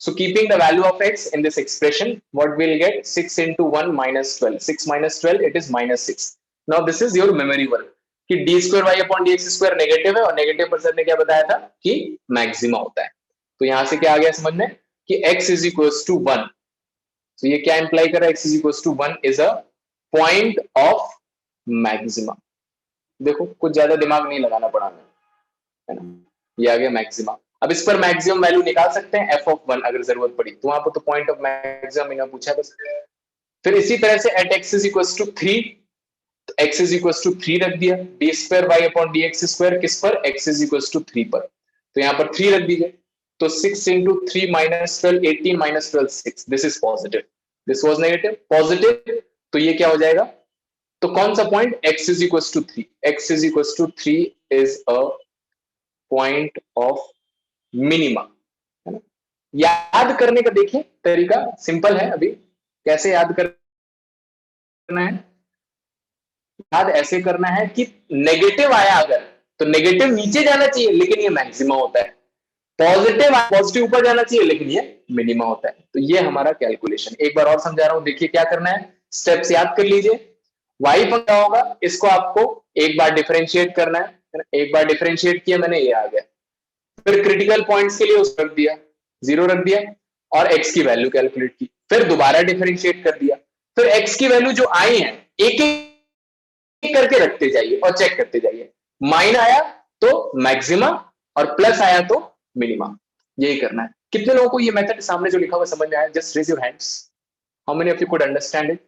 So keeping the value of x in this expression, what we'll get, 6 into 1 minus 12. 6 minus 12, it is minus 6. Now this is your memory work कि d square y upon d x square negative है और नेगेटिव पर सर ने क्या बताया था कि मैक्सिमा होता है। तो यहां से क्या आ गया समझ में कि x इज इक्वल टू 1। तो ये क्या इंप्लाई कर रहा है, x is equal to 1 is a point of maxima. देखो कुछ ज्यादा दिमाग नहीं लगाना पड़ा हमें, है ना, ये आ गया मैक्सिमा। अब इस पर मैक्सिमम वैल्यू निकाल सकते हैं f ऑफ 1 अगर जरूरत पड़ी तो, वहां पर तो पॉइंट ऑफ मैक्सिमम इन्होंने पूछा है बस। फिर इसी तरह से at x is equal to 3, x is equal to 3 रख दिया, d square y upon d x square किस पर, x इज इक्वल टू 3 पर, तो यहाँ पर 3 रख दीजिए। तो 6 into 3 minus 12, 18 minus 12 6, this is positive, this was negative, positive, तो ये क्या हो जाएगा, तो कौन सा point, x is equal to 3, x is equal to 3 is a point of minima, है ना। याद करने का देखिए तरीका सिंपल है, अभी कैसे याद करना है, याद ऐसे करना है कि नेगेटिव आया अगर तो नेगेटिव नीचे जाना चाहिए लेकिन ये मैक्सिमा होता है, पॉजिटिव पॉजिटिव ऊपर जाना चाहिए लेकिन ये मिनिमा होता है। तो ये हमारा कैलकुलेशन, एक बार और समझा रहा हूं, देखिए क्या करना है, स्टेप्स याद कर लीजिए। y फंक्शन होगा, इसको आपको एक बार डिफरेंशिएट करना है, एक बार डिफरेंशिएट किया मैंने, ये आ गया। फिर क्रिटिकल पॉइंट्स के लिए उसको रख दिया, 0 रख दिया और x की वैल्यू कैलकुलेट की, फिर दोबारा डिफरेंशिएट कर दिया, फिर x की वैल्यू जो आई है एक एक करके रखते जाइए और चेक करते जाइए, माइन आया तो मैक्सिमा और प्लस आया तो मिनिमा, यही करना है। कितने लोगों को ये मेथड सामने जो लिखा हुआ समझ में आया, just raise your hands, how many of you could understand it.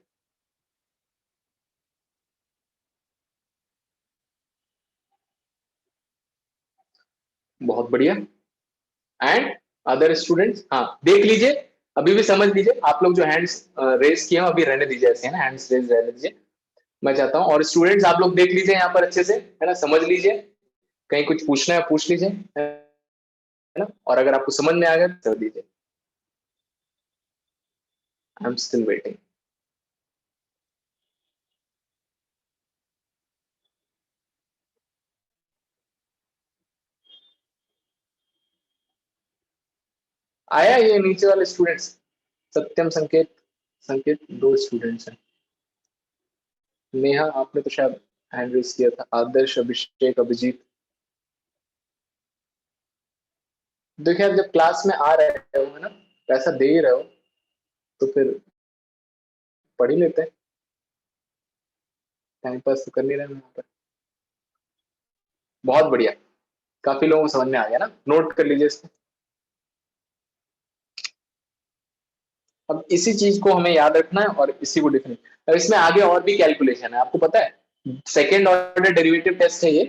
बहुत बढ़िया। एंड अदर स्टूडेंट्स, हाँ देख लीजिए, अभी भी समझ लीजिए, आप लोग जो हैंड्स रेज किए हैं अभी रहने दीजिए, ऐसे है ना, हैंड्स रेज रहने दीजिए, मैं चाहता हूँ। और स्टूडेंट्स आप लोग देख लीजिए यहाँ पर अच्छे से, है ना, समझ लीजिए, कहीं कुछ पूछना है पूछ लीजिए, है ना, और अगर आपको समझ में आ गया तो कर दीजिए। I am still waiting. आया ये नीचे वाले स्टूडेंट्स, सत्यम, संकेत, संकेत, दो स्टूडेंट्स हैं। नेहा आपने तो शायद हैंड रेज किया था, आदर्श, अभिषेक, अभिजीत। देखिए आप जब क्लास में आ रहे हो, है ना, पैसा दे ही रहे हो तो फिर पढ़ ही लेते हैं, टाइम पास तो कर नहीं रहे यहाँ पर। बहुत बढ़िया, काफी लोगों को समझ में आ गया ना, नोट कर लीजिए इसको। अब इसी चीज को हमें याद रखना है और इसी को डिफरेंट, अब इसमें आगे और भी कैलकुलेशन है, आपको पता है सेकेंड ऑर्डर डेरिवेटिव टेस्ट है ये,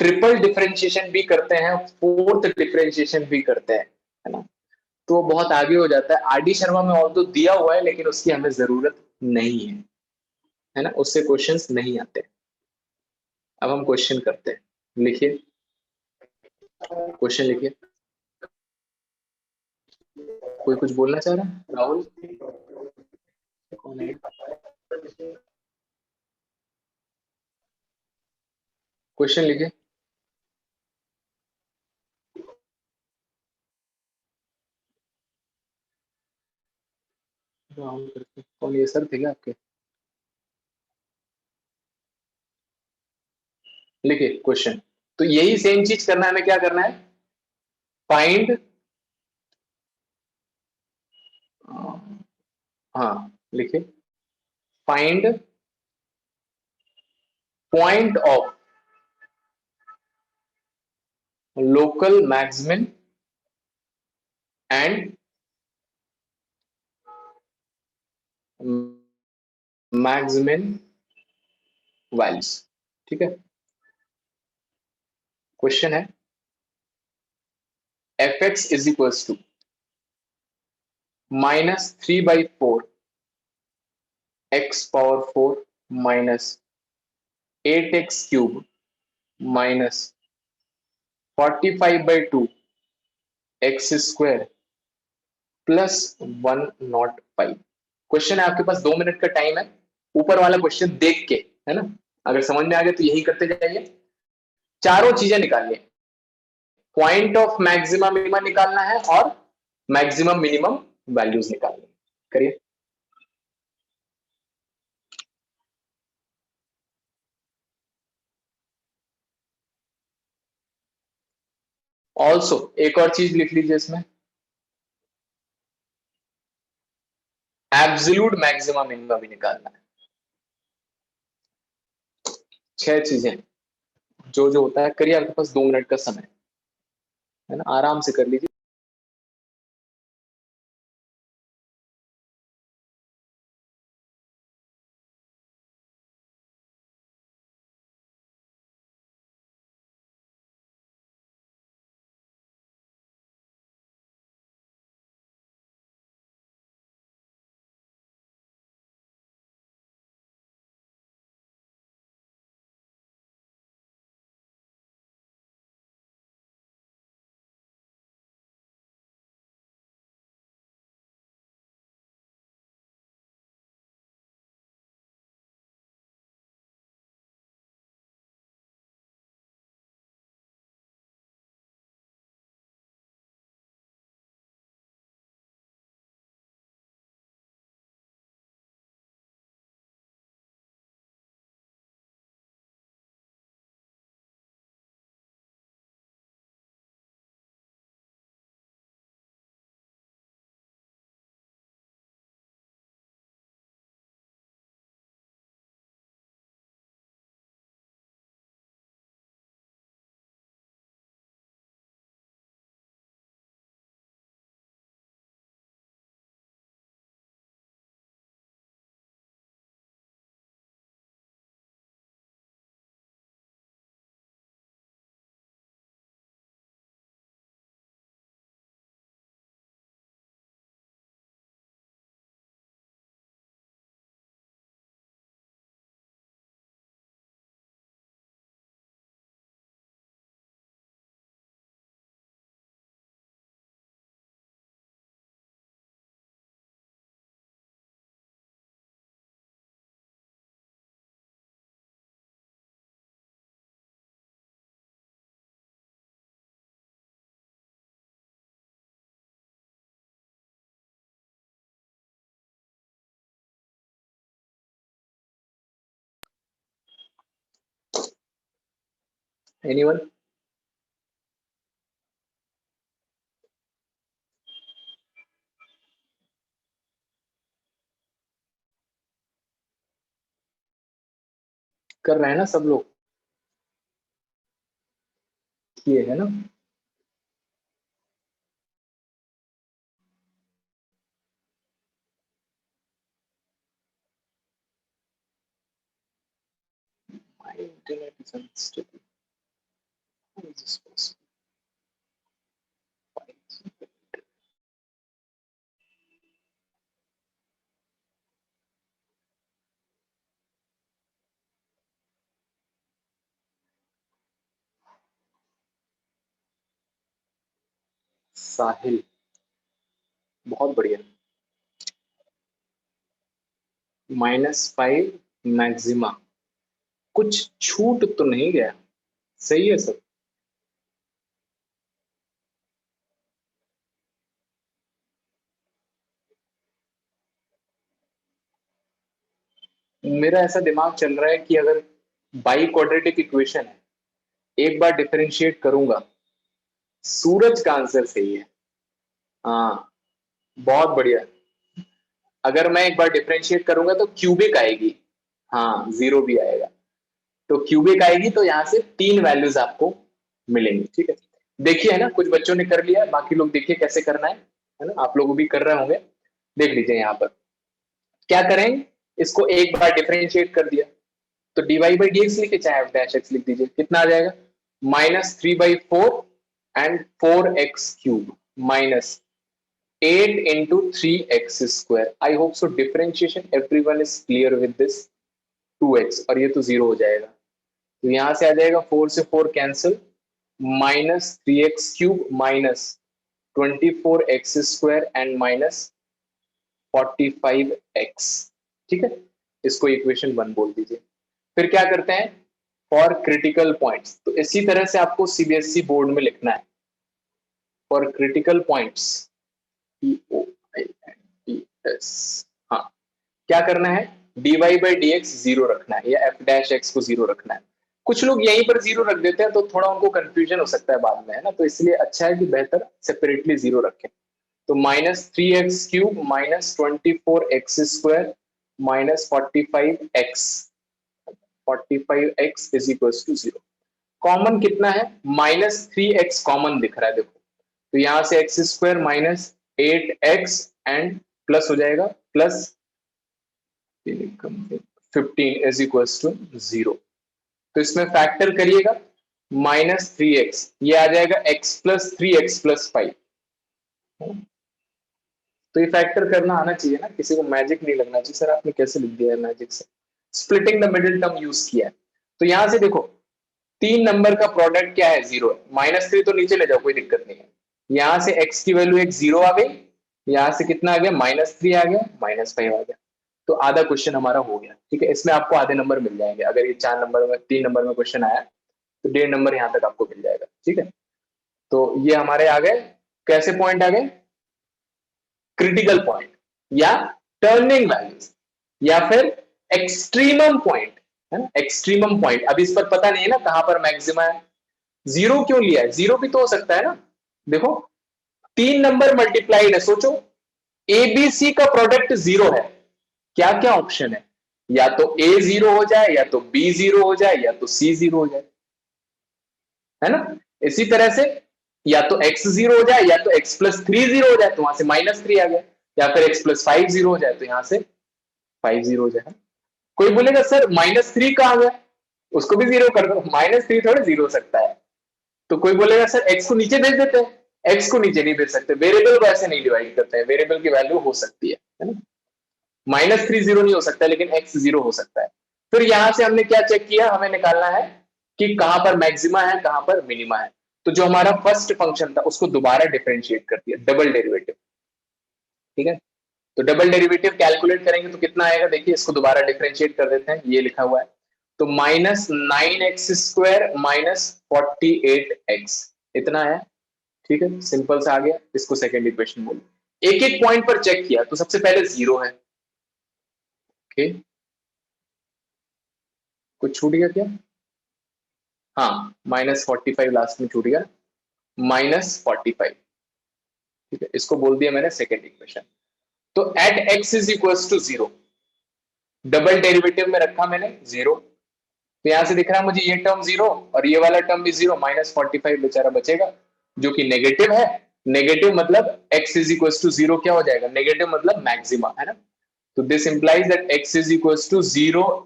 ट्रिपल डिफरेंशिएशन भी करते हैं, फोर्थ डिफरेंशिएशन भी करते हैं, है ना, तो बहुत आगे हो जाता है। आर डी शर्मा में और तो दिया हुआ है लेकिन उसकी हमें जरूरत नहीं है ना, उससे क्वेश्चंस नहीं आते। अब हम क्वेश्चन करते हैं, लिखिए क्वेश्चन लिखिए। कोई कुछ बोलना चाह रहा है, राहुल कौन है, क्वेश्चन लिखिए। राहुल करके कौन, ये सर थे क्या आपके, लिखिए क्वेश्चन। तो यही सेम चीज करना है, हमें क्या करना है, फाइंड, हाँ लिखिए, find point of local maximum and maximum values, ठीक है। क्वेश्चन है F x is equal to -3/4 x power 4 minus 8x³ minus 45/2 x² plus 105। Question है, आपके पास 2 मिनट का टाइम है, ऊपर वाला क्वेश्चन देख के, है ना, अगर समझ में आ गया तो यही करते जाइए, चारों चीजें निकालिए, पॉइंट ऑफ मैक्सिमम मिनिमम निकालना है और मैक्सिमम मिनिमम वैल्यूज निकालनी है, करिए। ऑल्सो एक और चीज लिख लीजिए इसमें, एब्सोल्यूट मैक्सिमम इनका भी निकालना है। 6 चीजें जो जो होता है करिए, आपके पास 2 मिनट का समय है ना, आराम से कर लीजिए। एनीवन? कर रहे हैं ना सब लोग, ये है ना। My internet is unstable. How is this possible? साहिल, बहुत बढ़िया। -5 मैक्सिमा, कुछ छूट तो नहीं गया? सही है सब। मेरा ऐसा दिमाग चल रहा है कि अगर बाई क्वाड्रेटिक इक्वेशन है, एक बार डिफरेंशिएट करूंगा, सूरज का आंसर सही है। हाँ, बहुत बढ़िया। अगर मैं एक बार डिफरेंशिएट करूंगा तो क्यूबिक आएगी, हाँ जीरो भी आएगा, तो क्यूबिक आएगी, तो यहाँ से 3 वैल्यूज आपको मिलेंगी। ठीक है, देखिए है ना, कुछ बच्चों ने कर लिया, बाकी लोग देखिए कैसे करना है ना, आप लोग भी कर रहे होंगे। देख लीजिए यहाँ पर क्या करें, इसको एक बार डिफरेंशिएट कर दिया तो dy बाई डी एक्स लिखे चाहे एफ डैश एक्स लिख दीजिए, कितना आ जाएगा? -3/4 and 4x³ minus 8 × 3x²। I hope so differentiation everyone is clear with this. 2x और ये तो 0 हो जाएगा, तो यहां से आ जाएगा 4 से 4 cancel, -3x³ minus 24x² and minus 45x। ठीक है, इसको इक्वेशन 1 बोल दीजिए। फिर क्या करते हैं, फॉर क्रिटिकल पॉइंट्स, तो इसी तरह से आपको सीबीएसई बोर्ड में लिखना है। फॉर क्रिटिकल पॉइंट्स, POINTS, हाँ, क्या करना है, dy बाई डी एक्स 0 रखना है या f डैश एक्स को 0 रखना है। कुछ लोग यहीं पर जीरो रख देते हैं, तो थोड़ा उनको कंफ्यूजन हो सकता है बाद में, है ना। तो इसलिए अच्छा है कि बेहतर सेपरेटली जीरो रखें। तो -3x³ -24x² -45x 45x is equal to 0। Common कितना है? -3x कॉमन दिख रहा है, देखो। तो यहां से x² -8x एंड प्लस हो जाएगा प्लस 15 इज इक्वल टू 0। तो इसमें फैक्टर करिएगा, -3x ये आ जाएगा x+3x+5। तो ये फैक्टर करना आना चाहिए ना, किसी को मैजिक नहीं लगना चाहिए सर आपने कैसे लिख दिया है मैजिक से। Splitting the middle term use किया है। तो यहां से देखो 3 नंबर का प्रोडक्ट क्या है? 0 है। -3 तो नीचे ले जाओ, कोई दिक्कत नहीं है। यहां से x की वैल्यू एक 0 आ गई, यहां से कितना आ गया? -3 आ गया, -5 आ गया। तो आधा क्वेश्चन हमारा हो गया, ठीक है। इसमें आपको आधे नंबर मिल जाएंगे। अगर ये 4 नंबर में 3 नंबर में क्वेश्चन आया तो 1.5 नंबर यहां तक आपको मिल जाएगा, ठीक है। तो ये हमारे आ गए, कैसे पॉइंट आ गए? क्रिटिकल पॉइंट या टर्निंग वैल्यूज या फिर एक्सट्रीमम पॉइंट, है ना। एक्सट्रीमम पॉइंट, अब इस पर पता नहीं है ना कहां पर मैक्सिमा है। 0 क्यों लिया है? 0 भी तो हो सकता है ना। देखो 3 नंबर मल्टीप्लाइड है, सोचो एबीसी का प्रोडक्ट 0 है, क्या क्या ऑप्शन है? या तो ए 0 हो जाए, या तो बी 0 हो जाए, या तो सी 0 हो जाए, है ना। इसी तरह से या तो x 0 हो जाए, या तो x+3 0 हो जाए, तो वहां से -3 आ गया, या फिर x+5 0 हो जाए, तो यहां से 5 0 हो जाए। कोई बोलेगा सर -3 कहां गया? उसको भी 0 कर दो, -3 थोड़े 0 हो सकता है। तो कोई बोलेगा सर x को नीचे भेज देते हैं, x को नीचे नहीं भेज सकते, वेरिएबल को ऐसे नहीं डिवाइड करते हैं, वेरिएबल की वैल्यू हो सकती है ना। -3 0 नहीं हो सकता, लेकिन x 0 हो सकता है। फिर यहां से हमने क्या चेक किया? हमें निकालना है कि कहां पर मैक्सिमा है, कहां पर मिनिमा है। तो जो हमारा फर्स्ट फंक्शन था उसको दोबारा डिफरेंशिएट कर दिया, डबल डेरिवेटिव, ठीक है। तो डबल डेरिवेटिव कैलकुलेट करेंगे तो कितना आएगा? देखिए इसको दोबारा डिफरेंशिएट कर देते हैं, ये लिखा हुआ है। तो -9x² -48x इतना है, ठीक है। सिंपल सा आ गया, इसको सेकेंड इक्वेशन बोलो। एक एक पॉइंट पर चेक किया, तो सबसे पहले 0 है, ओके। कुछ छूट गया क्या? हाँ, -45 लास्ट में छूट गया, -45, ठीक है। इसको बोल दिया मैंने सेकेंड इक्वेशन। तो at x is equal to 0, double derivative में रखा मैंने 0। तो यहां से दिख रहा है मुझे ये टर्म 0 और ये वाला टर्म भी 0, -45 बेचारा बचेगा जो कि नेगेटिव है। नेगेटिव मतलब x इज इक्वल टू 0 क्या हो जाएगा? नेगेटिव मतलब मैक्सिमा, है ना। तो this implies that x is equal to 0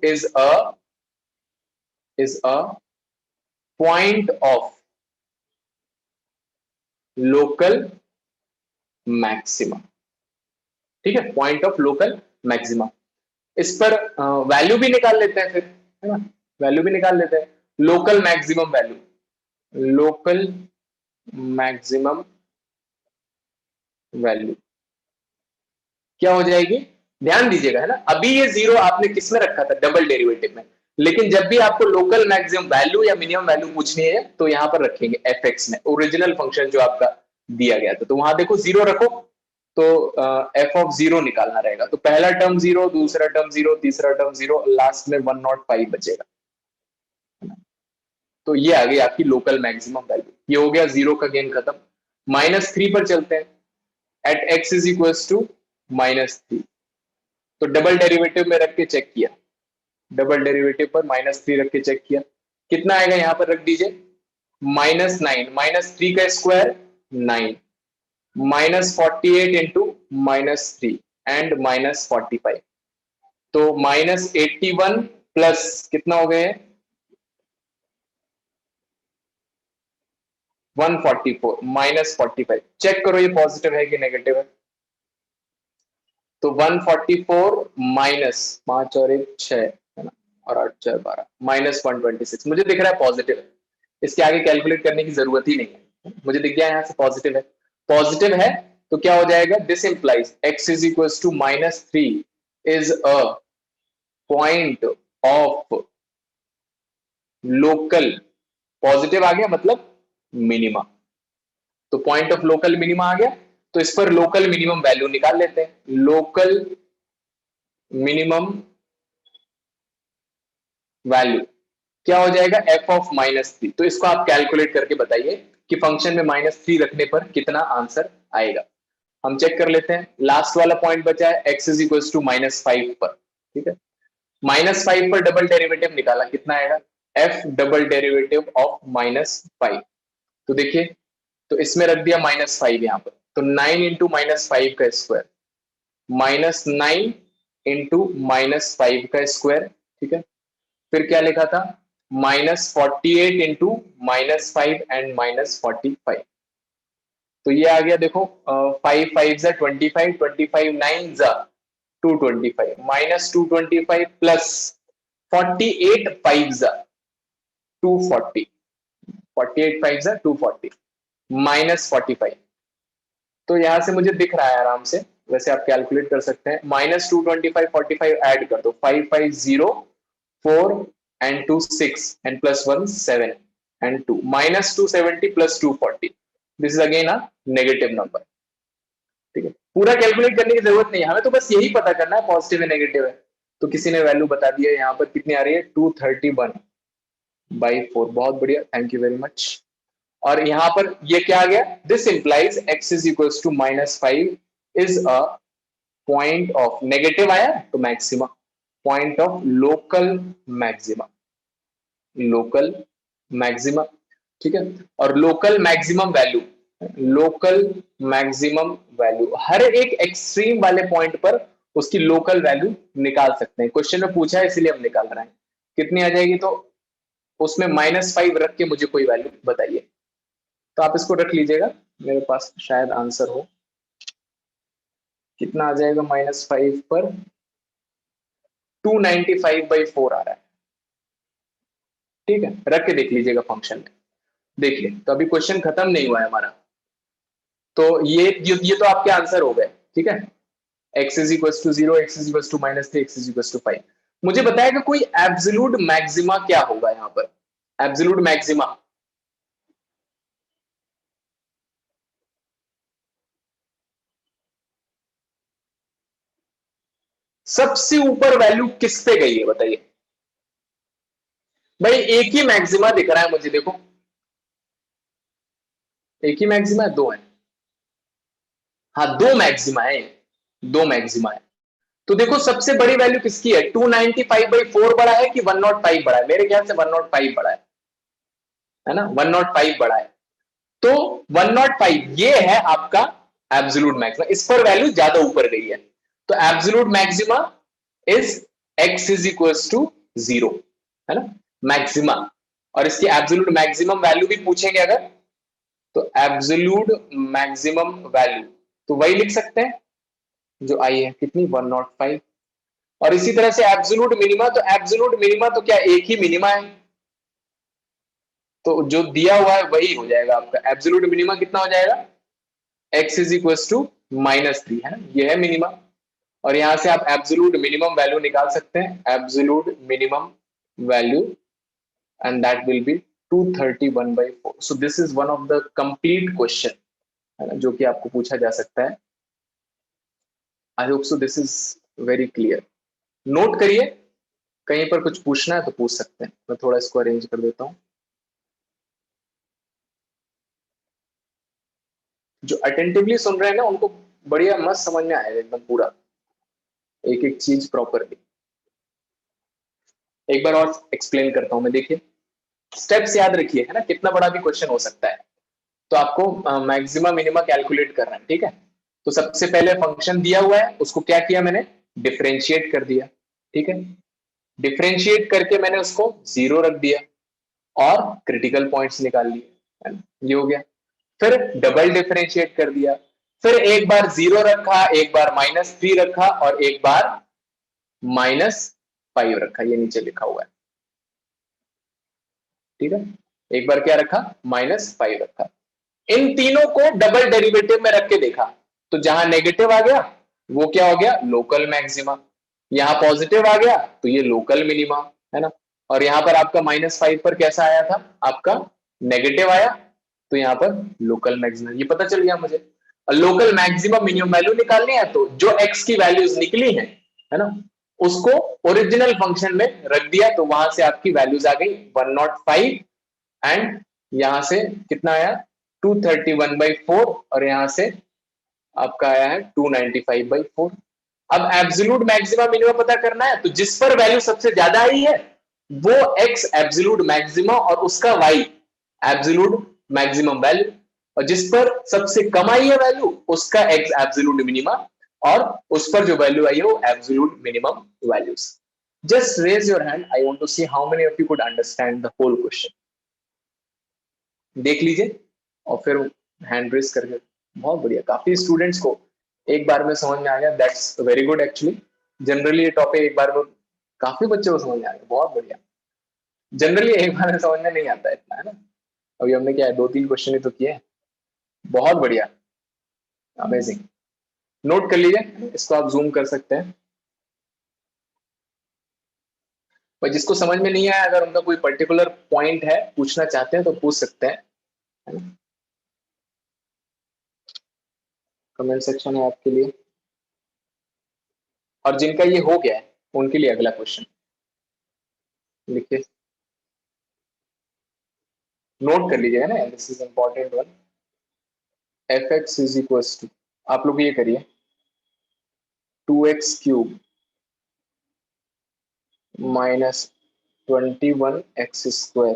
is a point of local maxima, ठीक है। Point of local maxima. इस पर वैल्यू भी निकाल लेते हैं फिर, है ना। वैल्यू भी निकाल लेते हैं, local maximum value, local maximum value क्या हो जाएगी? ध्यान दीजिएगा, है ना। अभी ये 0 आपने किस में रखा था? डबल डेरिवेटिव में। लेकिन जब भी आपको लोकल मैक्सिमम वैल्यू या मिनिमम वैल्यू पूछनी है तो यहां पर रखेंगे fx में, ओरिजिनल फंक्शन जो आपका दिया गया था। तो वहां देखो 0 रखो, तो f(0) निकालना रहेगा। तो पहला टर्म 0, दूसरा टर्म 0, तीसरा टर्म 0, लास्ट में 105 बचेगा। तो ये आ गई आपकी लोकल मैक्सिमम वैल्यू। ये हो गया 0 का गेम खत्म। -3 पर चलते हैं, at x is equal to -3। तो डबल डेरिवेटिव में रख के चेक किया, डबल डेरिवेटिव पर -3 रख के चेक किया, कितना आएगा? यहां पर रख दीजिए, -9, -3 का स्क्वायर 9, -48 इंटू -3 एंड -45। तो -81 प्लस कितना हो गए? 144 -45। चेक करो ये पॉजिटिव है कि नेगेटिव है। तो 144 माइनस 5 और 1 6, है ना, और 8 4 12 -126 मुझे दिख रहा है पॉजिटिव है। इसके आगे कैलकुलेट करने की जरूरत ही नहीं है, मुझे दिख गया यहां से पॉजिटिव है। पॉजिटिव है तो क्या हो जाएगा? This implies x is equal to -3 is a point of local, positive आ गया मतलब मिनिमा। तो पॉइंट ऑफ लोकल मिनिमा आ गया। तो इस पर लोकल मिनिमम वैल्यू निकाल लेते हैं। लोकल मिनिमम वैल्यू क्या हो जाएगा f ऑफ -3। तो इसको आप कैलकुलेट करके बताइए कि फंक्शन में -3 रखने पर कितना आंसर आएगा। हम चेक कर लेते हैं। लास्ट वाला पॉइंट बचा है x इज इक्वल टू -5 पर, ठीक है। -5 पर डबल डेरिवेटिव निकाला, कितना आएगा f डबल डेरिवेटिव ऑफ -5। तो देखिए, तो इसमें रख दिया -5 यहां पर, तो 9 इंटू -5 का स्क्वायर, -9 इंटू -5 का स्क्वायर, ठीक है। फिर क्या लिखा था, -48 इंटू -5 एंड -45। तो ये आ गया देखो, 5 5 जा 25, 25 9 जा 225, -225 प्लस 48 5 जा 240, 48 5 जा 240 -45। तो यहां से मुझे दिख रहा है आराम से, वैसे आप कैलकुलेट कर सकते हैं। -225 45 ऐड कर दो, 5 5 0 4 and 2 6 and plus 1 7 and 2 -270 plus 240, this is again a negative number, ठीक है। पूरा कैलकुलेट करने की जरूरत नहीं है, हमें तो बस यही पता करना है पॉजिटिव है नेगेटिव है। तो किसी ने वैल्यू बता दी है, यहाँ पर कितनी आ रही है 231/4, बहुत बढ़िया, थैंक यू वेरी मच। और यहाँ पर ये क्या आ गया, this implies x is equals to -5 is a point of, negative आया तो maxima, point of local maxima, local maximum, ठीक है। और local maximum value, local maximum value हर एक एक्सट्रीम वाले पॉइंट पर उसकी लोकल वैल्यू निकाल सकते हैं। क्वेश्चन में पूछा है इसलिए हम निकाल रहे हैं। कितनी आ जाएगी, तो उसमें -5 रख के मुझे कोई वैल्यू बताइए। तो आप इसको रख लीजिएगा, मेरे पास शायद आंसर हो। कितना आ जाएगा -5 पर, 295/4 आ रहा है, ठीक है। रख के देख लीजिएगा फंक्शन में, देखिए। तो अभी क्वेश्चन खत्म नहीं हुआ है हमारा, तो ये तो आपके आंसर हो गए, ठीक है। x is equal to 0, x is equal to -3, x is equal to 5। मुझे बताएगा कोई एब्सोल्यूट मैक्सिमा क्या होगा यहाँ पर, एब्सोल्यूट मैक्सिमा। सबसे ऊपर वैल्यू किस पे गई है बताइए भाई। एक ही मैक्सिमा दिख रहा है मुझे, देखो एक ही मैक्सिमा है, दो है। हाँ, दो मैक्सिमा है, दो मैक्सिमा है। तो देखो सबसे बड़ी वैल्यू किसकी है, 295/4 बड़ा है कि 105 बड़ा है? मेरे ख्याल से 105 बड़ा है ना, 105 बड़ा है। तो 105 ये है आपका एब्सोल्यूट मैक्सिमा, इस पर वैल्यू ज्यादा ऊपर गई है। तो absolute maxima is x is equal to 0, है ना, मैक्सिमा। और इसकी एब्सोल्यूट मैक्सिमम वैल्यू भी पूछेंगे अगर, तो एब्सोल्यूट मैक्सिमम वैल्यू तो वही लिख सकते हैं जो आई है, कितनी 105। और इसी तरह से एब्सोल्यूट मिनिमा, तो एब्सोल्यूट मिनिमा तो क्या एक ही मिनिमा है, तो जो दिया हुआ है वही हो जाएगा आपका एब्सोल्यूट मिनिमा। कितना हो जाएगा, x इज इक्वल टू -3, है ना, ये है मिनिमा। और यहां से आप एब्सोल्यूट मिनिमम वैल्यू निकाल सकते हैं, absolute minimum value, and that will be 231/4। So this is one of the complete question, है ना, जो कि आपको पूछा जा सकता है। आई hope so this is very clear. Note करिए, कहीं पर कुछ पूछना है तो पूछ सकते हैं। मैं थोड़ा इसको अरेंज कर देता हूं। जो अटेंटिवली सुन रहे हैं ना, उनको बढ़िया मस्त समझ में आएगा एकदम पूरा, एक एक चीज प्रॉपरली। एक बार और एक्सप्लेन करता हूं मैं, देखिए स्टेप्स याद रखिए, है ना, कितना बड़ा भी क्वेश्चन हो सकता है। तो आपको मैक्सिमा मिनिमा कैलकुलेट करना है, ठीक है। तो सबसे पहले फंक्शन दिया हुआ है, उसको क्या किया मैंने, डिफरेंशिएट कर दिया, ठीक है। डिफरेंशिएट करके मैंने उसको 0 रख दिया और क्रिटिकल पॉइंट्स निकाल लिए, है ना, ये हो गया। फिर डबल डिफरेंशिएट कर दिया, फिर एक बार 0 रखा, एक बार -3 रखा और एक बार -5 रखा, ये नीचे लिखा हुआ है, ठीक है। एक बार क्या रखा, -5 रखा। इन तीनों को डबल डेरिवेटिव में रख के देखा, तो जहां नेगेटिव आ गया वो क्या हो गया, लोकल मैक्सिमा। यहां पॉजिटिव आ गया तो ये लोकल मिनिमा, है ना। और यहां पर आपका -5 पर कैसा आया था, आपका नेगेटिव आया, तो यहां पर लोकल मैक्सिमा। ये पता चल गया मुझे। लोकल मैक्सिमम मिनिमम वैल्यू निकालनी है, तो जो x की वैल्यूज निकली है ना, उसको ओरिजिनल फंक्शन में रख दिया, तो वहां से आपकी वैल्यूज आ गई 105 एंड यहां से कितना आया 231/4 और यहां से आपका आया है 295/4। अब एब्सोल्यूट मैक्सिमा मिनिमम पता करना है, तो जिस पर वैल्यू सबसे ज्यादा आई है वो x एब्सोल्यूट मैक्सिमा और उसका y एब्सोल्यूट मैक्सिमम वैल्यू, और जिस पर सबसे कम आई है वैल्यू उसका x एब्सोल्यूट मिनिमा और उस पर जो वैल्यू आई है वो absolute minimum values. Just raise your hand, I want to see how many of you could understand the whole question. देख लीजिए और फिर हैंड रेज करके। बहुत बढ़िया, काफी स्टूडेंट्स को एक बार में समझ में आ गया, that's very good actually. Generally ये टॉपिक एक बार में काफी बच्चों को समझ में आ गया, बहुत बढ़िया। जनरली एक बार में समझ में नहीं आता इतना, है ना। अभी हमने क्या है 2-3 क्वेश्चन ही तो किए हैं। बहुत बढ़िया, अमेजिंग। नोट कर लीजिए, इसको आप जूम कर सकते हैं। पर जिसको समझ में नहीं आया, अगर उनका कोई पर्टिकुलर पॉइंट है पूछना चाहते हैं तो पूछ सकते हैं, है ना। कमेंट सेक्शन है आपके लिए, और जिनका ये हो गया है उनके लिए अगला क्वेश्चन लिखिए, नोट कर लीजिएगा ना, this is important one. F x is equal to, आप लोग ये करिए 2x³ minus 21x²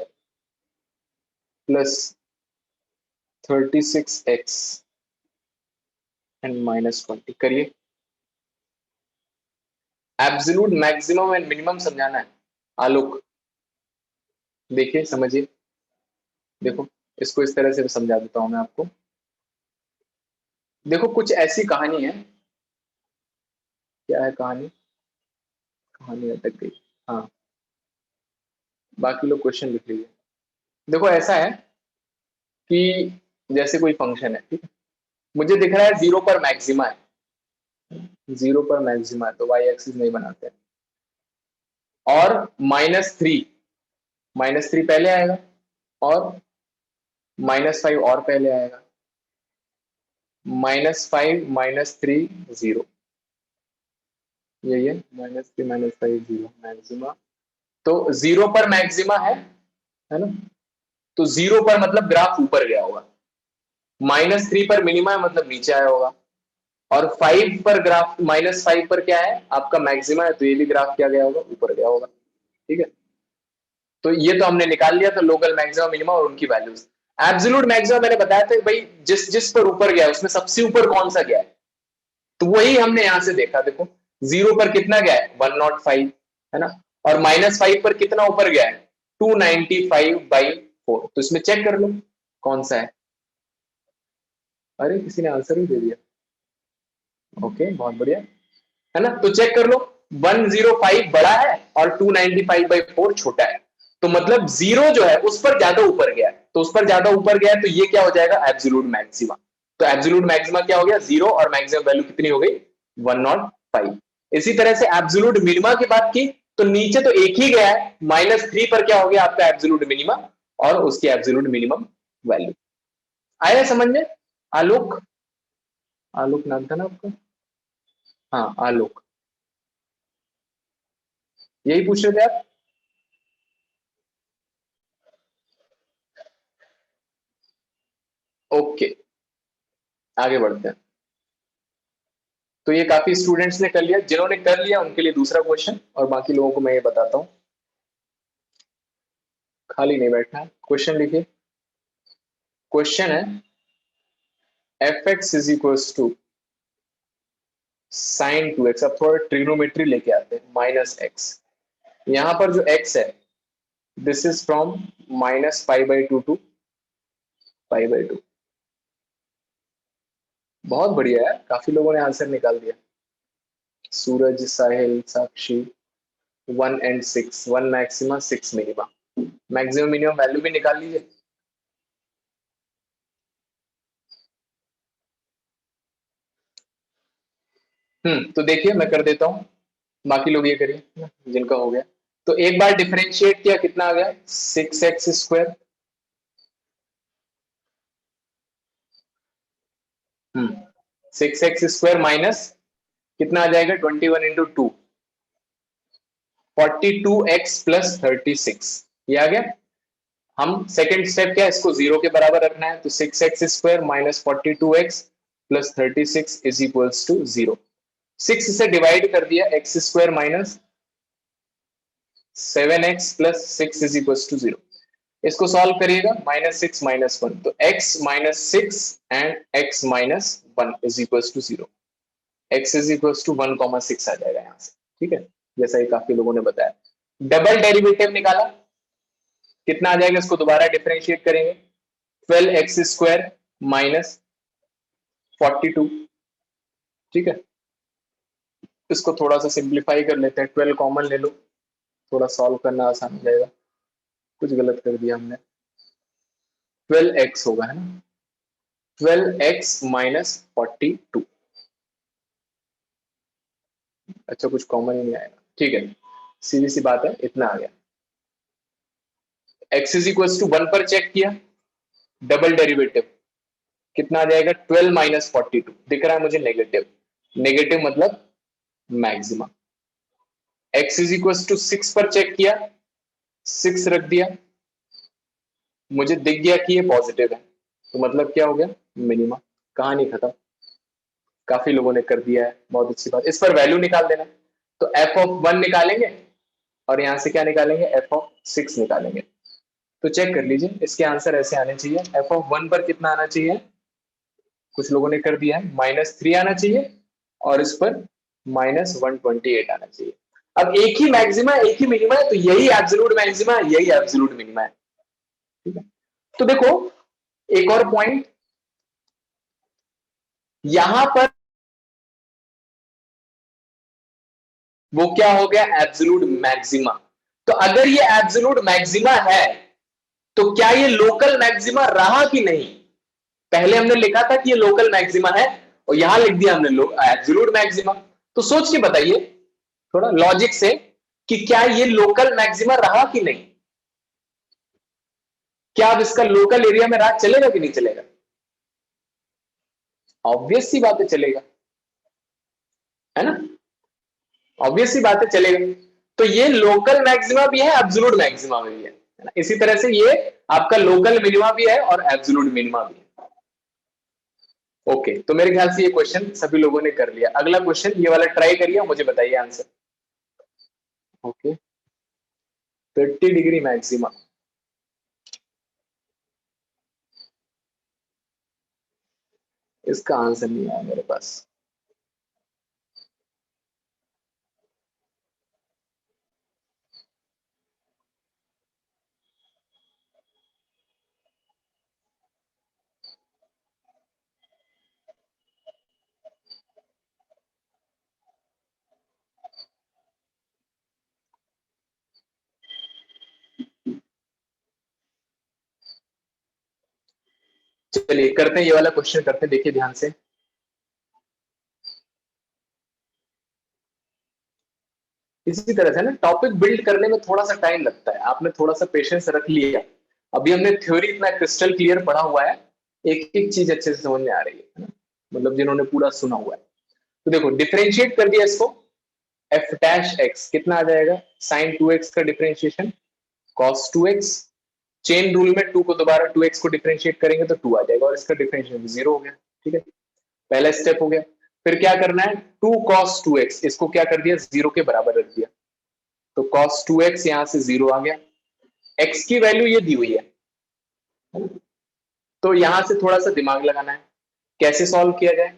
plus 36x and minus 20 करिए। एब्सोल्यूट मैक्सिमम एंड मिनिमम समझाना है। आलोक देखिए, समझिए, देखो इसको इस तरह से समझा देता हूं मैं आपको। देखो कुछ ऐसी कहानी है, क्या है कहानी, कहानी अटक गई। हाँ, बाकी लोग क्वेश्चन लिख लीजिए। देखो ऐसा है कि जैसे कोई फंक्शन है, ठीक है, मुझे दिख रहा है 0 पर मैक्सिमा है, 0 पर मैक्सिमा है तो वाई एक्सिस नहीं बनाते, और -3 पहले आएगा और -5 और पहले आएगा, -5 -3 0, यही है -3 -5 0 मैक्सिमा। तो 0 पर मैक्सिमा है ना, तो 0 पर मतलब ग्राफ ऊपर गया होगा, -3 पर मिनिमा है मतलब नीचे आया होगा, और 5 पर ग्राफ -5 पर क्या है आपका मैक्सिमा है, तो ये भी ग्राफ क्या गया होगा, ऊपर गया होगा। ठीक है, तो ये तो हमने निकाल लिया, तो लोकल मैक्सिमा मिनिमा और उनकी वैल्यूज। एब्सोल्यूट मैक्सिमा मैंने बताया था भाई, जिस जिस पर ऊपर गया उसमें सबसे ऊपर कौन सा गया है, तो वही हमने यहां से देखा। देखो 0 पर कितना गया है 105, है ना, और -5 पर कितना ऊपर गया है 295/4, तो इसमें चेक कर लो कौन सा है। अरे किसी ने आंसर ही दे दिया, ओके बहुत बढ़िया, है ना। तो चेक कर लो, 105 बड़ा है और 295/4 छोटा है, तो मतलब 0 जो है उस पर ज्यादा ऊपर गया है, तो उस पर ज्यादा ऊपर गया है तो ये क्या हो जाएगा एब्सोल्यूट मैक्सिमा। तो एब्सोल्यूट मैक्सिमा क्या हो गया 0, और मैक्सिमम वैल्यू कितनी हो गई 105। इसी तरह से एब्सोल्यूट मिनिमा की बात की तो नीचे तो एक ही गया है, -3 पर क्या हो गया आपका एब्सोल्यूट मिनिमा और उसकी एब्सोल्यूट मिनिमम वैल्यू। आया समझ में। आलोक, आलोक नाम था ना आपका, हाँ आलोक, यही पूछ रहे थे आप। ओके, आगे बढ़ते हैं। तो ये काफी स्टूडेंट्स ने कर लिया, जिन्होंने कर लिया उनके लिए दूसरा क्वेश्चन, और बाकी लोगों को मैं ये बताता हूं, खाली नहीं बैठना है। क्वेश्चन लिखिए, क्वेश्चन है F x is equal to sin 2x। अब थोड़ा ट्रिग्नोमेट्री लेके आते हैं, -x, यहां पर जो x है दिस इज फ्रॉम -π/2 टू π/2। बहुत बढ़िया है, काफी लोगों ने आंसर निकाल दिया। सूरज, साहिल, साक्षी, 1 and 6, 1 maxima 6 minima, maximum minimum value भी निकाल लीजिए। तो देखिए मैं कर देता हूं, बाकी लोग ये करिए जिनका हो गया। तो एक बार डिफरेंशिएट किया, कितना आ गया 6x²। 6x² माइनस कितना आ जाएगा 21 × 2, 42x प्लस 36, ये आ गया। हम सेकंड स्टेप क्या है, इसको 0 के बराबर रखना है, तो 6x square minus 42x plus 36 is equals to 0। 6 से डिवाइड कर दिया, x square minus 7x plus 6 is equals to 0। इसको सॉल्व करिएगा, -6 -1, तो x -6 and x -1 is equals to 0। x is equals to 1,6 आ जाएगा यहां से, ठीक है, जैसा ही काफी लोगों ने बताया। डबल डेरिवेटिव निकाला, कितना आ जाएगा, इसको दोबारा डिफरेंशिएट करेंगे, 12x स्क्वायर माइनस 42, ठीक है। इसको थोड़ा सा सिंप्लीफाई कर लेते हैं, 12 कॉमन ले लो, थोड़ा सॉल्व करना आसान हो जाएगा। कुछ गलत कर दिया हमने, 12x होगा, है ना, 12x माइनस 42। अच्छा, कुछ कॉमन ही नहीं आएगा, ठीक है, सीधी सी बात है, इतना आ गया। x इज इक्वल टू 1 पर चेक किया, डबल डेरिवेटिव कितना आ जाएगा, 12 माइनस 42, दिख रहा है मुझे नेगेटिव, नेगेटिव मतलब maxima. x is equal to 6 पर चेक किया, 6 रख दिया, मुझे दिख गया कि ये पॉजिटिव है, तो मतलब क्या हो गया, मिनिमा। कहानी खत्म, काफी लोगों ने कर दिया है, बहुत अच्छी बात। इस पर वैल्यू निकाल देना, तो f(1) निकालेंगे और यहां से क्या निकालेंगे, f(6) निकालेंगे। तो चेक कर लीजिए, इसके आंसर ऐसे आने चाहिए, f(1) पर कितना आना चाहिए, कुछ लोगों ने कर दिया है, -3 आना चाहिए, और इस पर -128 आना चाहिए। अब एक ही मैक्सिमा एक ही मिनिमा है, तो यही एब्सोल्यूट मैक्सिमा, यही एब्सोल्यूट मिनिमा है, ठीक है। तो देखो एक और पॉइंट, यहां पर वो क्या हो गया, एब्सोल्यूट मैक्सिमा। तो अगर ये एब्सोल्यूट मैक्सिमा है, तो क्या ये लोकल मैक्सिमा रहा कि नहीं। पहले हमने लिखा था कि ये लोकल मैक्सिमा है, और यहां लिख दिया हमने एब्सोल्यूट मैक्सिमा। तो सोच के बताइए थोड़ा लॉजिक से कि क्या ये लोकल मैक्सिमा रहा कि नहीं। क्या अब इसका लोकल एरिया में राज चलेगा कि नहीं चलेगा, ऑब्वियस सी बात है चलेगा, है ना, ऑब्वियस सी बात है चलेगा। तो ये लोकल मैक्सिमा भी है, एब्सोल्यूट मैक्सिमा भी है ना? इसी तरह से ये आपका लोकल मिनिमा भी है और एब्सोल्यूट मिनिमा भी है। ओके, तो मेरे ख्याल से ये क्वेश्चन सभी लोगों ने कर लिया। अगला क्वेश्चन ये वाला ट्राई करिए, मुझे बताइए आंसर। ओके, 30 डिग्री मैक्सिमा, इसका आंसर नहीं आया मेरे पास। चलिए करते हैं, ये वाला क्वेश्चन करते हैं, देखिए ध्यान से। इसी तरह से ना टॉपिक बिल्ड करने में थोड़ा सा टाइम लगता है, आपने थोड़ा सा पेशेंस रख लिया, अभी हमने थ्योरी इतना क्रिस्टल क्लियर पढ़ा हुआ है, एक एक चीज अच्छे से समझ में आ रही है ना, मतलब जिन्होंने पूरा सुना हुआ है। तो देखो डिफरेंशिएट कर दिया इसको, f डैश x कितना आ जाएगा, sin 2x का differentiation cos 2x, chain rule में 2 को दोबारा 2x को डिफरेंशिएट करेंगे तो 2 आ जाएगा, और इसका डिफरेंशिएशन 0 हो गया, ठीक है, पहला स्टेप हो गया। फिर क्या करना है, 2 cos 2x, इसको क्या कर दिया, 0 के बराबर रख दिया, तो cos 2x यहां से 0 आ गया, x की वैल्यू ये दी हुई है, तो यहां से थोड़ा सा दिमाग लगाना है, कैसे सॉल्व किया जाए।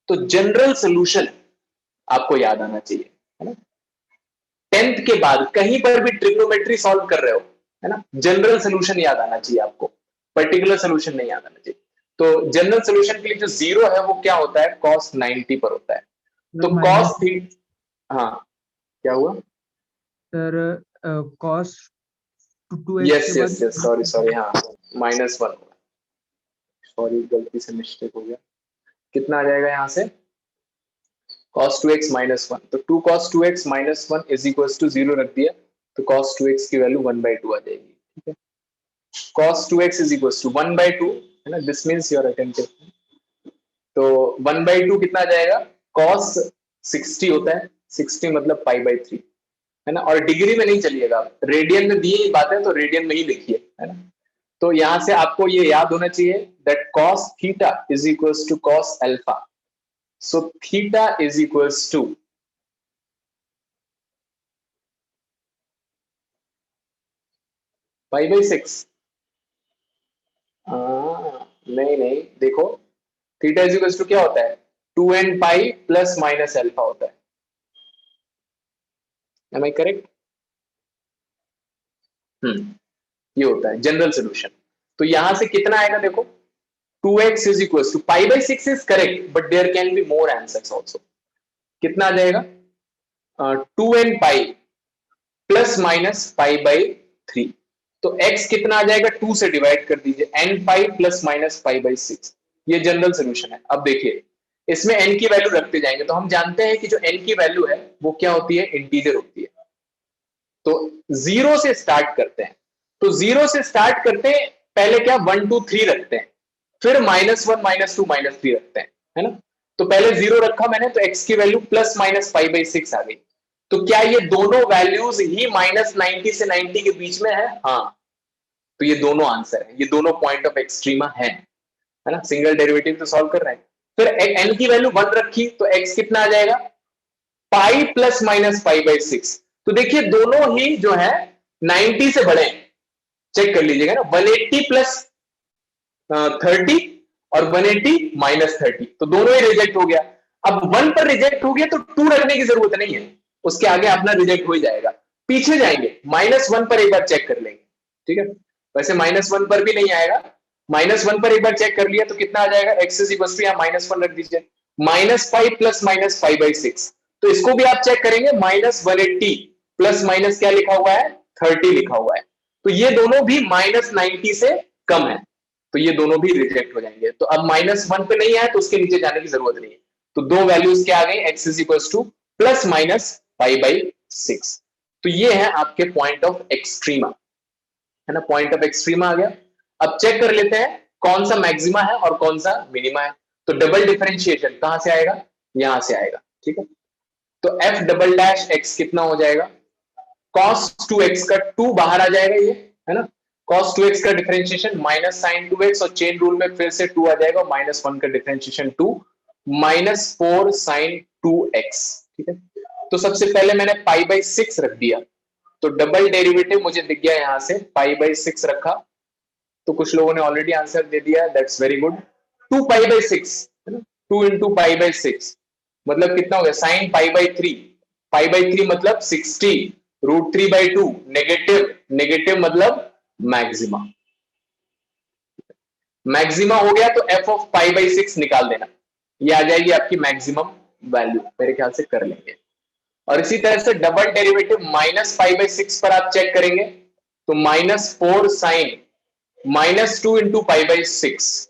तो जनरल सोल्यूशन आपको याद आना चाहिए, है ना, 10th के बाद कहीं पर भी ट्रिग्नोमेट्री सॉल्व कर रहे हो, है ना, जनरल सोल्यूशन याद आना चाहिए आपको, पर्टिकुलर सोल्यूशन नहीं याद आना चाहिए। तो जनरल सोल्यूशन के लिए जो 0 है वो क्या होता है, cos 90 पर होता है, तो cos थीटा, हाँ क्या हुआ सर, cos 2x यस के यस बाद यस, सॉरी सॉरी, हाँ -1, सॉरी गलती से मिस्टेक हो गया, कितना आ जाएगा यहाँ से, cos 2x -1, तो 2 cos 2x -1 is equal to 0 रख दिया, तो cos 2x की वैल्यू 1/2 आ जाएगी, ठीक है, cos 2x is equal to 1/2, है ना, दिस मींस योर अटेंटिव, तो 1/2 कितना आ जाएगा, cos 60 होता है, 60 मतलब π/3, है ना, और डिग्री में नहीं चलिएगा, रेडियन में दी बातें तो रेडियन में ही लिखिए, है ना। तो यहां से आपको ये याद होना चाहिए that cos theta is equals to cos alpha, so theta is equals to π/6। नहीं नहीं, देखो थीटा इज इक्वल्स टू क्या होता है, 2n pi plus minus alpha होता है। Am I correct? ये होता है जनरल सोल्यूशन। तो यहां से कितना आएगा देखो, 2x is equal to π/6 is correct but there can be more answers also. कितना आ जाएगा, 2n पाई प्लस माइनस π/3। तो x कितना आ जाएगा, 2 से डिवाइड कर दीजिए, n पाई प्लस माइनस π/6। ये जनरल सोल्यूशन है। अब देखिए इसमें n की वैल्यू रखते जाएंगे, तो हम जानते हैं कि जो n की वैल्यू है वो क्या होती है, इंटीजर होती है। तो 0 से स्टार्ट करते हैं, तो 0 से स्टार्ट करते हैं, पहले क्या 1 2 3 रखते हैं, फिर -1 -2 -3 रखते हैं, है ना। तो पहले 0 रखा मैंने, तो x की वैल्यू प्लस माइनस π/6 आ गई। तो क्या ये दोनों वैल्यूज ही -90 से 90 के बीच में है? हाँ, तो ये दोनों आंसर है, ये दोनों पॉइंट ऑफ एक्सट्रीमा है ना। सिंगल डेरिवेटिव तो सॉल्व कर रहे हैं। फिर n की वैल्यू 1 रखी, तो x कितना आ जाएगा, पाई प्लस माइनस π/6। तो देखिए दोनों ही जो है 90 से बड़े हैं, चेक कर लीजिएगा ना, 180 प्लस 30 और 180 माइनस 30, तो दोनों ही रिजेक्ट हो गया। अब 1 पर रिजेक्ट हो गया तो 2 रखने की जरूरत नहीं है, उसके आगे अपना रिजेक्ट हो ही जाएगा। पीछे जाएंगे, -1 पर एक बार चेक कर लेंगे, ठीक है। वैसे -1 पर भी नहीं आएगा, -1 पर एक बार चेक कर लिया तो कितना आ जाएगा, x इज इक्वल टू, यहाँ -1 रख दीजिए, -5 प्लस माइनस π/6। तो इसको भी आप चेक करेंगे, -180 प्लस माइनस क्या लिखा हुआ है, 30 लिखा हुआ है। तो ये दोनों भी -90 से कम है, तो ये दोनों भी रिजेक्ट हो जाएंगे। तो अब -1 पे नहीं आया तो उसके नीचे जाने की जरूरत नहीं है। तो दो वैल्यूज क्या आ गई, x is equal to plus minus π/6। तो ये है आपके पॉइंट ऑफ एक्सट्रीमा, है ना, पॉइंट ऑफ एक्सट्रीमा आ गया। अब चेक कर लेते हैं कौन सा मैक्सिमा है और कौन सा मिनिमा है। तो डबल डिफरेंशिएशन कहां से आएगा, यहां से आएगा, ठीक है। तो f डबल डैश x कितना हो जाएगा, cos 2x का 2 बाहर आ जाएगा, ये है ना, cos 2x का डिफरेंशिएशन माइनस साइन 2x, और चेन रूल में फिर से 2 आ जाएगा, -1 का डिफरेंशिएशन 2 -4 साइन 2x, ठीक है। तो सबसे पहले मैंने π/6 रख दिया, तो डबल डेरिवेटिव मुझे दिख गया यहां से, π/6 रखा, तो कुछ लोगों ने ऑलरेडी आंसर दे दिया, दैट्स वेरी गुड। 2 π/6, 2 इंटू π/6 मतलब कितना हो गया, साइन π/3, π/3 मतलब 60, √3/2, नेगेटिव, नेगेटिव मतलब मैक्सिमा, मैक्सिमा हो गया। तो f ऑफ π/6 निकाल देना, ये आ जाएगी आपकी मैक्सिमम वैल्यू, मेरे ख्याल से कर लेंगे। और इसी तरह से डबल डेरिवेटिव -π/6 पर आप चेक करेंगे, तो -4 साइन -2 इंटू π/6,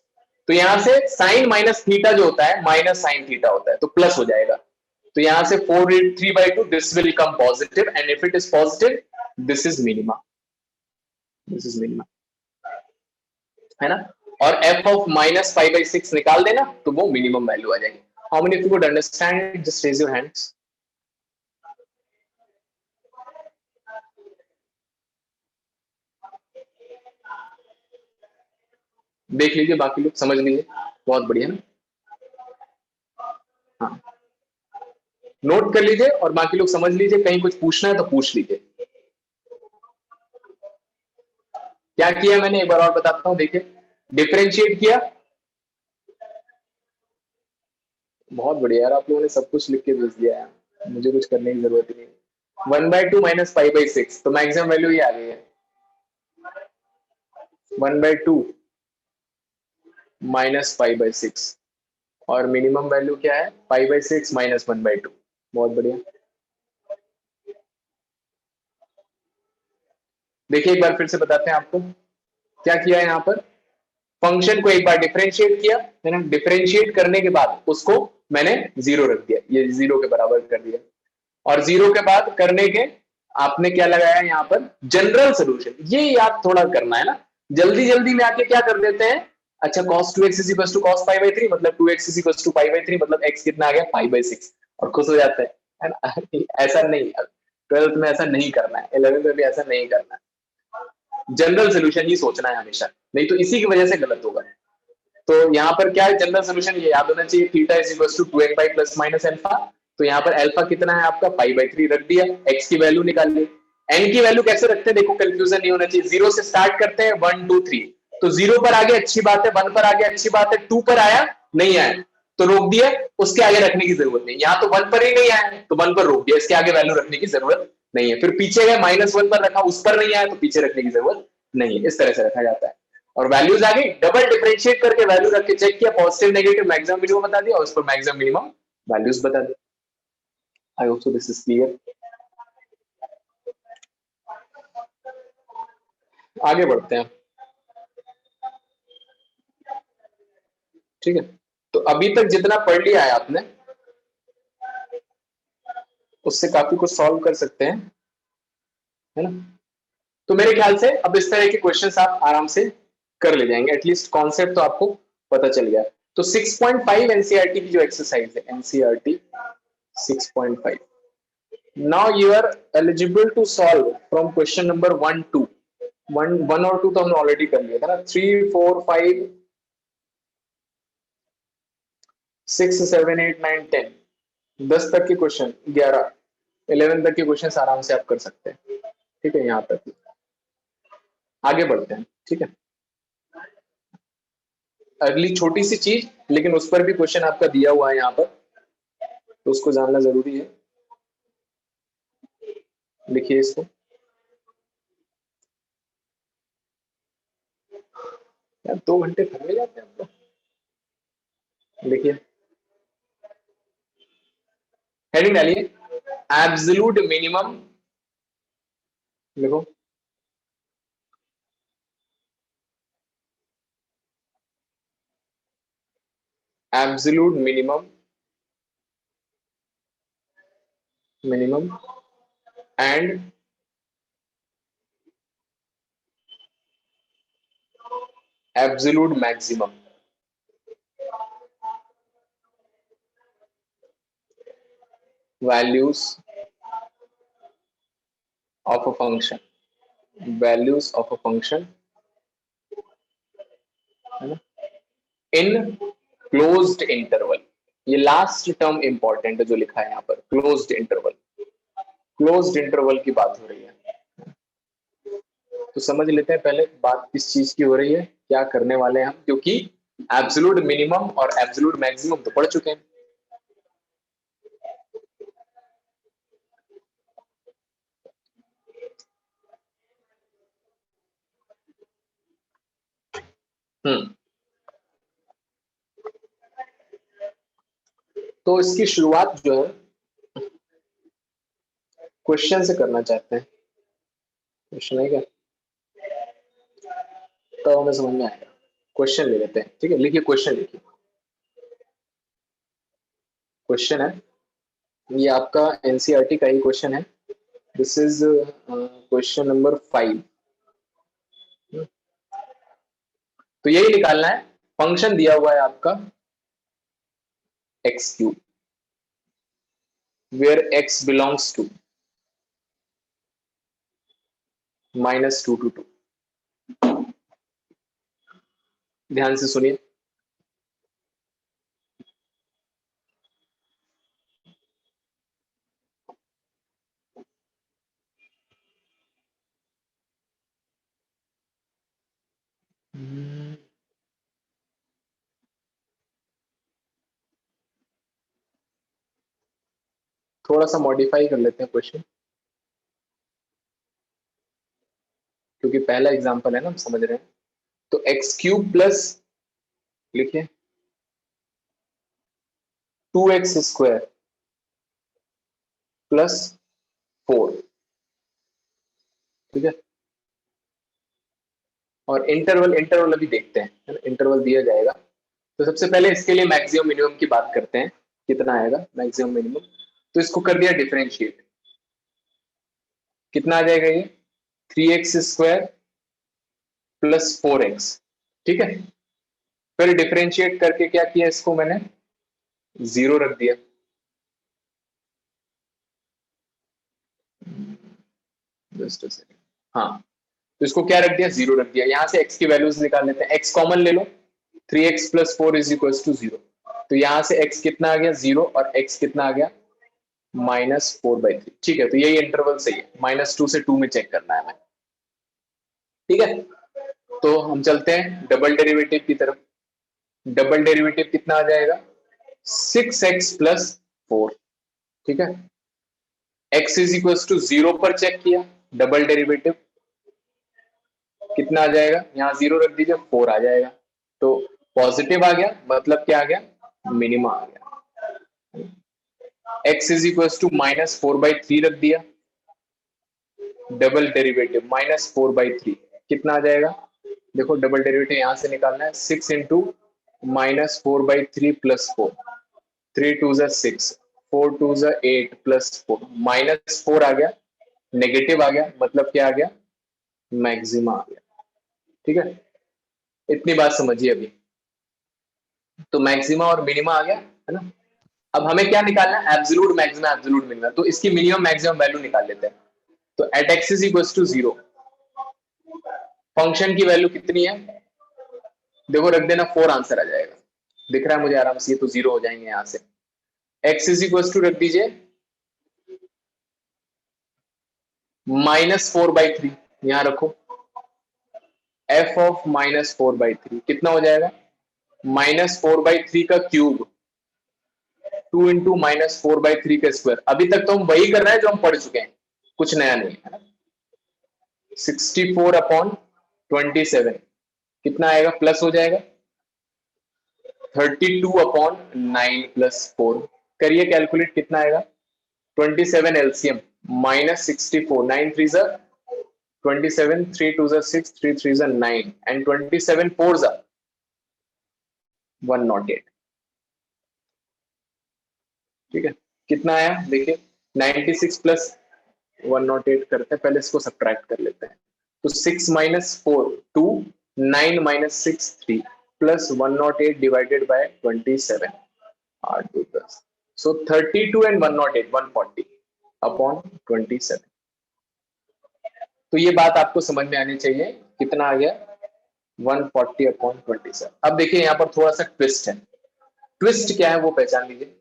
तो यहां से साइन माइनस थीटा जो होता है माइनस साइन थीटा होता है, तो प्लस हो जाएगा। तो यहां से 4√3/2, this will come positive, and if it is positive this is minima, this is minima, है ना। और f ऑफ -π/6 निकाल देना, तो वो मिनिमम वैल्यू आ जाएगी। How many of you could understand it, just raise your hands. देख लीजिए, बाकी लोग समझ लीजिए, बहुत बढ़िया ना। हाँ, नोट कर लीजिए और बाकी लोग समझ लीजिए, कहीं कुछ पूछना है तो पूछ लीजिए। क्या किया मैंने, एक बार और बताता हूं, देखिए डिफरेंशिएट किया, बहुत बढ़िया यार, आप लोगों ने सब कुछ लिख के भेज दिया है, मुझे कुछ करने की जरूरत ही नहीं। 1/2 माइनस π/6, तो मैक्सिमम वैल्यू ये आ गई है, 1/2 माइनस π/6, और मिनिमम वैल्यू क्या है, π/6 माइनस 1/2, बहुत बढ़िया। देखिए एक बार फिर से बताते हैं आपको क्या किया है। यहाँ पर फंक्शन को एक बार डिफरेंशिएट किया, है ना, डिफरेंशिएट करने के बाद उसको मैंने 0 रख दिया, ये 0 के बराबर कर दिया, और 0 के बाद करने के आपने क्या लगाया यहाँ पर, जनरल सोल्यूशन। ये याद थोड़ा करना है ना, जल्दी जल्दी में आके क्या कर देते हैं, अच्छा cos 2x is equal to cos π/3 मतलब 2x इज इक्वल टू π/3 मतलब x कितना आ गया, π/6, और खुश हो जाते हैं, है ना। ऐसा नहीं, 12th में ऐसा नहीं करना है, 11th में भी ऐसा नहीं करना है। जनरल सोल्यूशन ही सोचना है हमेशा, नहीं तो इसी की वजह से गलत होगा। तो यहाँ पर क्या है जनरल सोल्यूशन, ये याद होना चाहिए, theta is equal to 2n by plus minus alpha. तो यहाँ पर अल्फा कितना है आपका, पाई बाई 3 रख दिया, एक्स की वैल्यू निकाल ली। एन की वैल्यू कैसे रखते हैं, देखो कंफ्यूजन नहीं होना चाहिए, 0 से स्टार्ट करते हैं, 1 2 3। तो 0 पर आगे अच्छी बात है, 1 पर आगे अच्छी बात है, 2 पर आया नहीं आया तो रोक दिया, उसके आगे रखने की जरूरत नहीं। यहाँ तो 1 पर ही नहीं आया तो 1 पर रोक दिया, इसके आगे वैल्यू रखने की जरूरत नहीं है। फिर पीछे गए -1 पर रखा, उस पर नहीं आया तो पीछे रखने की जरूरत नहीं है। इस तरह से रखा जाता है। और वैल्यूज आ गई, डबल डिफरेंशिएट करके वैल्यू रख के चेक किया, पॉजिटिव नेगेटिव मैक्सिमम मिनिमम बता दिया, और उस पर मैक्सिमम मिनिमम वैल्यूज बता दी। I hope so this is clear. आगे बढ़ते हैं, ठीक है। तो अभी तक जितना पढ़ लिया है आपने, उससे काफी कुछ सॉल्व कर सकते हैं, है ना। तो मेरे ख्याल से अब इस तरह के क्वेश्चंस आप आराम से कर ले जाएंगे, एटलीस्ट कॉन्सेप्ट तो आपको पता चल गया। तो 6.5 एनसीईआरटी की जो एक्सरसाइज है, NCERT 6.5, now you are eligible to solve from question number 1 2। 1 और 2 तो हमने ऑलरेडी कर लिया था ना। 3 4 5 6 7 8 9 10, 10 तक के क्वेश्चन, 11 11 तक के क्वेश्चन आराम से आप कर सकते हैं, ठीक है। यहाँ तक आगे बढ़ते हैं, ठीक है। अगली छोटी सी चीज, लेकिन उस पर भी क्वेश्चन आपका दिया हुआ है यहाँ पर, तो उसको जानना जरूरी है। लिखिए इसको, यार 2 घंटे थक ले जाते हैं आप लोग। लिखिए, हेडिंग डालिए, एब्सोल्यूट मिनिमम, लिखो, absolute minimum, minimum and absolute maximum. Values of a function, values of a function, है ना, इन क्लोज्ड इंटरवल। ये लास्ट टर्म इंपॉर्टेंट है जो लिखा है यहाँ पर, क्लोज्ड इंटरवल। क्लोज्ड इंटरवल की बात हो रही है, तो समझ लेते हैं पहले बात किस चीज की हो रही है, क्या करने वाले हैं हम, क्योंकि एब्सोल्यूट मिनिमम और एब्सोल्यूट मैक्सिमम तो पढ़ चुके हैं। तो इसकी शुरुआत जो है क्वेश्चन से करना चाहते हैं। क्वेश्चन है क्या, तो हमें समझ में आएगा। क्वेश्चन ले लेते हैं, ठीक है। लिखिए क्वेश्चन, लिखिए क्वेश्चन है, ये आपका एनसीईआरटी का ही क्वेश्चन है। This is question number 5। तो यही निकालना है, फंक्शन दिया हुआ है आपका X cube, where X belongs to -2 to 2। ध्यान से सुनिए, थोड़ा सा मॉडिफाई कर लेते हैं क्वेश्चन, क्योंकि पहला एग्जांपल है ना, हम समझ रहे हैं। तो एक्स क्यूब प्लस, लिखिए 2x स्क्वायर प्लस 4, ठीक है। और इंटरवल, इंटरवल अभी देखते हैं, है ना, इंटरवल दिया जाएगा। तो सबसे पहले इसके लिए मैक्सिमम मिनिमम की बात करते हैं, कितना आएगा मैक्सिमम मिनिमम। तो इसको कर दिया डिफरेंशिएट, कितना आ जाएगा ये, 3x स्क्वायर प्लस 4x, ठीक है। फिर डिफरेंशिएट करके क्या किया, इसको मैंने 0 रख दिया, जस्ट सेकंड, हाँ तो इसको क्या रख दिया, 0 रख दिया। यहां से x की वैल्यूज निकाल लेते हैं, x कॉमन ले लो, 3x + 4 = 0। तो यहां से x कितना आ गया 0 और x कितना आ गया -4/3। ठीक है, तो यही इंटरवल सही है, -2 से 2 में चेक करना है हमें। ठीक है, तो हम चलते हैं डबल डेरिवेटिव की तरफ। डबल डेरिवेटिव कितना आ जाएगा 6x + 4। ठीक है, x = 0 पर चेक किया, डबल डेरिवेटिव कितना आ जाएगा, यहाँ 0 रख दीजिए, 4 आ जाएगा। तो पॉजिटिव आ गया, मतलब क्या आ गया, मिनिमा आ गया। x = -4/3 रख दिया, डबल डेरिवेटिव -4/3 कितना आ जाएगा, देखो डबल डेरिवेटिव यहां से निकालना है, 6 × -4/3 + 4, 3 2 6, 4 2 8 + 4, -4 आ गया, नेगेटिव आ गया, मतलब क्या आ गया, मैक्सिमा आ गया। ठीक है, इतनी बात समझिए अभी। तो मैक्सिमा और मिनिमा आ गया है ना। अब हमें क्या निकालना है, एब्सोल्यूट मैक्सिमा एब्सोल्यूट मिनिमा। तो इसकी मिनिमम मैक्सिमम वैल्यू निकाल लेते हैं। तो एट x = 0 फंक्शन की वैल्यू कितनी है, देखो रख देना, 4 आंसर आ जाएगा, दिख रहा है मुझे आराम से, ये तो 0 हो जाएंगे यहां से। x रख दीजिए -4/3, यहां रखो, f ऑफ -4/3 कितना हो जाएगा, -4/3 का क्यूब 2 × -4/3 का स्क्वायर। अभी तक तो हम वही कर रहे हैं जो हम पढ़ चुके हैं, कुछ नया नहीं है ना। 64/27 कितना आएगा, प्लस हो जाएगा 32/9 + 4। करिए कैलकुलेट, कितना आएगा, 27 एलसीएम -64, 9 3 27, 3 2 6, 3 3 9 and 27 4 108। ठीक है, कितना आया देखिए, 96 + 108 करते हैं, पहले इसको सब्ट्रैक्ट कर लेते हैं। तो 6 - 4 2, 9 - 6 3 + 108 डिवाइडेड बाय 27, 8 2 10, सो 32 and 108 140/27। तो ये बात आपको समझ में आनी चाहिए, कितना आ गया 140/27। अब देखिए यहाँ पर थोड़ा सा ट्विस्ट है, ट्विस्ट क्या है वो पहचान लीजिए।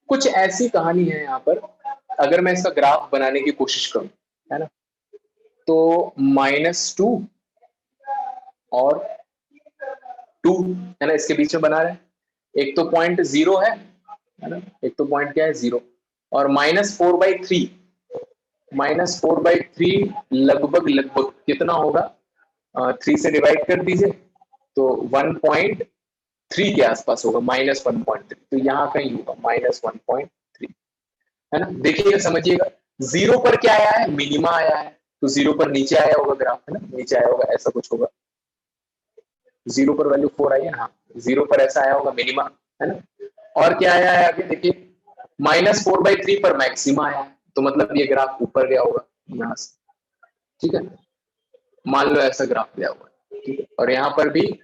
कुछ ऐसी कहानी है यहाँ पर, अगर मैं इसका ग्राफ बनाने की कोशिश करूं, है ना, तो -2 और 2 है ना, इसके बीच में बना रहे हैं। एक तो पॉइंट 0 है ना, एक तो पॉइंट क्या है 0, और -4/3, -4/3 लगभग लगभग कितना होगा, 3 से डिवाइड कर दीजिए तो 1.3 के आसपास होगा, -1.3, तो यहाँ कहीं होगा -1.3, है ना। देखिएगा समझिएगा, 0 पर क्या आया है, मिनिमा आया है, तो 0 पर नीचे आया होगा ग्राफ, है ना, नीचे आया होगा, ऐसा कुछ होगा। 0 पर वैल्यू 4 आई है, हाँ 0 पर ऐसा आया होगा मिनिमा, है ना। और क्या आया है आगे देखिए, -4/3 पर मैक्सिमा आया है, तो मतलब ये ग्राफ ऊपर गया होगा यहाँ से। ठीक है, मान लो ऐसा ग्राफ गया हुआ, ठीक है, और यहाँ पर भी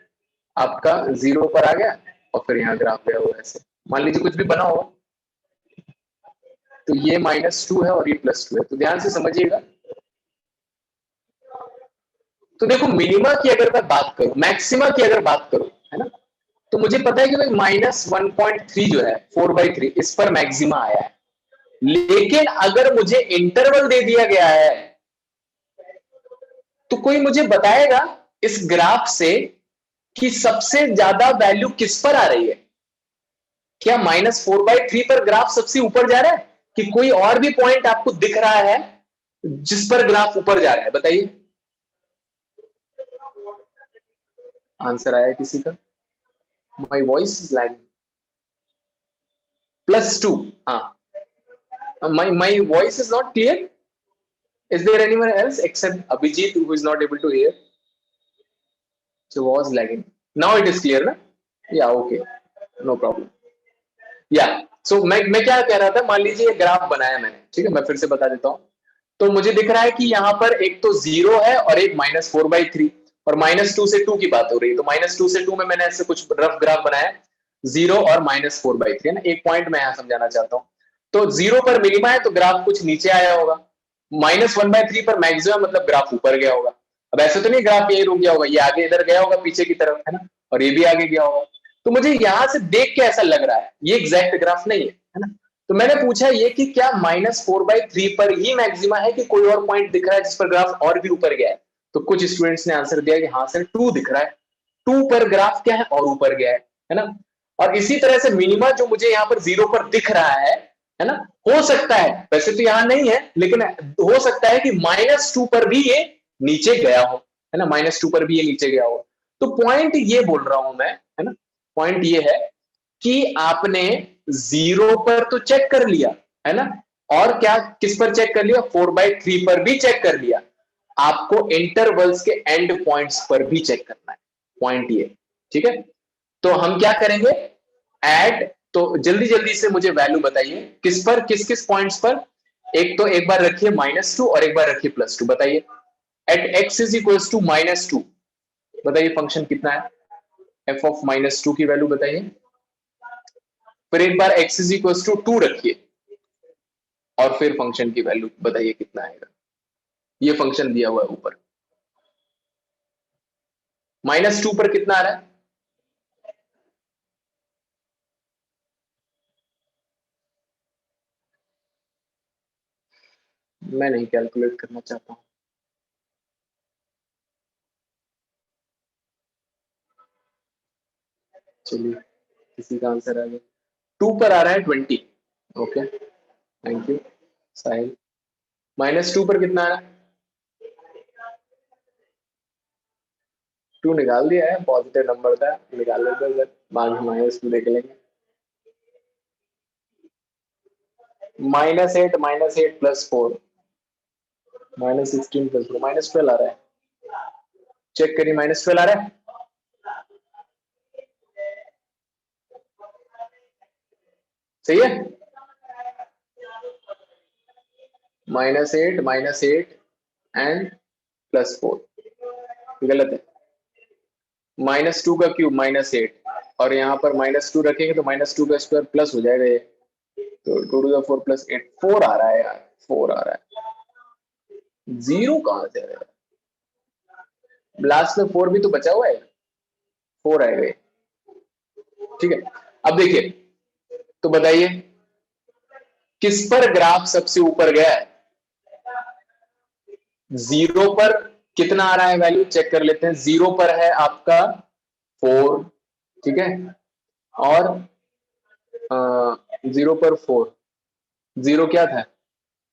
आपका 0 पर आ गया और फिर यहाँ ग्राफ गया हुआ ऐसे, मान लीजिए कुछ भी बना हो, तो ये -2 है और ये +2 है, तो ध्यान से समझिएगा। तो देखो मिनिमा की अगर मैं बात करूं, मैक्सिमा की अगर बात करूं, है ना, तो मुझे पता है कि भाई -1.3 जो है 4/3 इस पर मैक्सिमा आया है। लेकिन अगर मुझे इंटरवल दे दिया गया है, तो कोई मुझे बताएगा इस ग्राफ से कि सबसे ज्यादा वैल्यू किस पर आ रही है। क्या -4/3 पर ग्राफ सबसे ऊपर जा रहा है, कि कोई और भी पॉइंट आपको दिख रहा है जिस पर ग्राफ ऊपर जा रहा है, बताइए। आंसर आया किसी का, माई वॉइस इज लैगिंग, +2, हाँ, my voice is not clear, is there anyone else except Abhijit who is not able to hear, so was lagging, now it is clear ना, yeah okay, no problem, yeah, so मैं क्या कह रहा था, मान लीजिए ग्राफ बनाया मैंने, ठीक है, मैं फिर से बता देता हूँ। तो मुझे दिख रहा है कि यहाँ पर एक तो 0 है और एक -4/3, और -2 से 2 की बात हो रही है, तो -2 से 2 में मैंने ऐसे कुछ रफ ग्राफ बनाया, 0 और -4/3, है ना। एक पॉइंट मैं यहाँ समझाना चाहता हूँ, तो 0 पर मिनिमा है तो ग्राफ कुछ नीचे आया होगा, -1/3 पर मैक्सिमम मतलब ग्राफ ऊपर गया होगा। अब ऐसे तो नहीं ग्राफ यही रुक गया होगा, ये आगे इधर गया होगा पीछे की तरफ, है ना, और ये भी आगे गया होगा। तो मुझे यहां से देख के ऐसा लग रहा है ये एग्जैक्ट ग्राफ नहीं है ना। तो मैंने पूछा ये कि क्या -4/3 पर ही मैक्सिमा है कि कोई और पॉइंट दिख रहा है जिस पर ग्राफ और भी ऊपर गया है। तो कुछ स्टूडेंट्स ने आंसर दिया कि हाँ सर 2 दिख रहा है, 2 पर ग्राफ क्या है और ऊपर गया है ना। और इसी तरह से मिनिमा जो मुझे यहाँ पर 0 पर दिख रहा है ना, हो सकता है, वैसे तो यहां नहीं है लेकिन हो सकता है कि -2 पर भी ये नीचे गया हो, है ना, -2 पर भी ये नीचे गया हो। तो पॉइंट ये बोल रहा हूं मैं, है ना, पॉइंट ये है कि आपने 0 पर तो चेक कर लिया, है ना, और क्या किस पर चेक कर लिया, 4/3 पर भी चेक कर लिया, आपको इंटरवल्स के एंड पॉइंट्स पर भी चेक करना है, पॉइंट ये, ठीक है। तो हम क्या करेंगे, ऐड, तो जल्दी जल्दी से मुझे वैल्यू बताइए किस पर, किस किस पॉइंट्स पर। एक तो एक बार रखिए -2 और एक बार रखिए +2, बताइए at x is equal to -2, बताइए फंक्शन कितना है, f ऑफ -2 की वैल्यू बताइए। फिर एक बार x इज इक्वल टू 2 रखिए और फिर फंक्शन की वैल्यू बताइए कितना आएगा। ये फंक्शन दिया हुआ है ऊपर, -2 पर कितना आ रहा है, मैं नहीं कैलकुलेट करना चाहता हूं। चलिए किसी का आंसर आ गया, 2 पर आ रहा है 20। ओके थैंक यू साहिल। -2 पर कितना आ रहा है, 2 निकाल दिया है, पॉजिटिव नंबर था, निकाल लेते हैं सर, बाद में -2 देख लेंगे। -8 -8 +4 -16 +4 -12 आ रहा है, चेक करिए -12 आ रहा है, सही है। -8 -8 एंड +4 गलत है, -2 का क्यूब -8 और यहाँ पर -2 रखेंगे तो -2 का स्क्वायर प्लस हो जाएगा ये, तो 2 to the 4 + 8 4 आ रहा है यार, 4 आ रहा है, 0 कहां से आएगा, लास्ट में 4 भी तो बचा हुआ है, 4 आएगा, ठीक है। अब देखिए तो बताइए किस पर ग्राफ सबसे ऊपर गया है, 0 पर कितना आ रहा है वैल्यू, चेक कर लेते हैं। 0 पर है आपका 4, ठीक है, और 0 पर 4, 0 क्या था,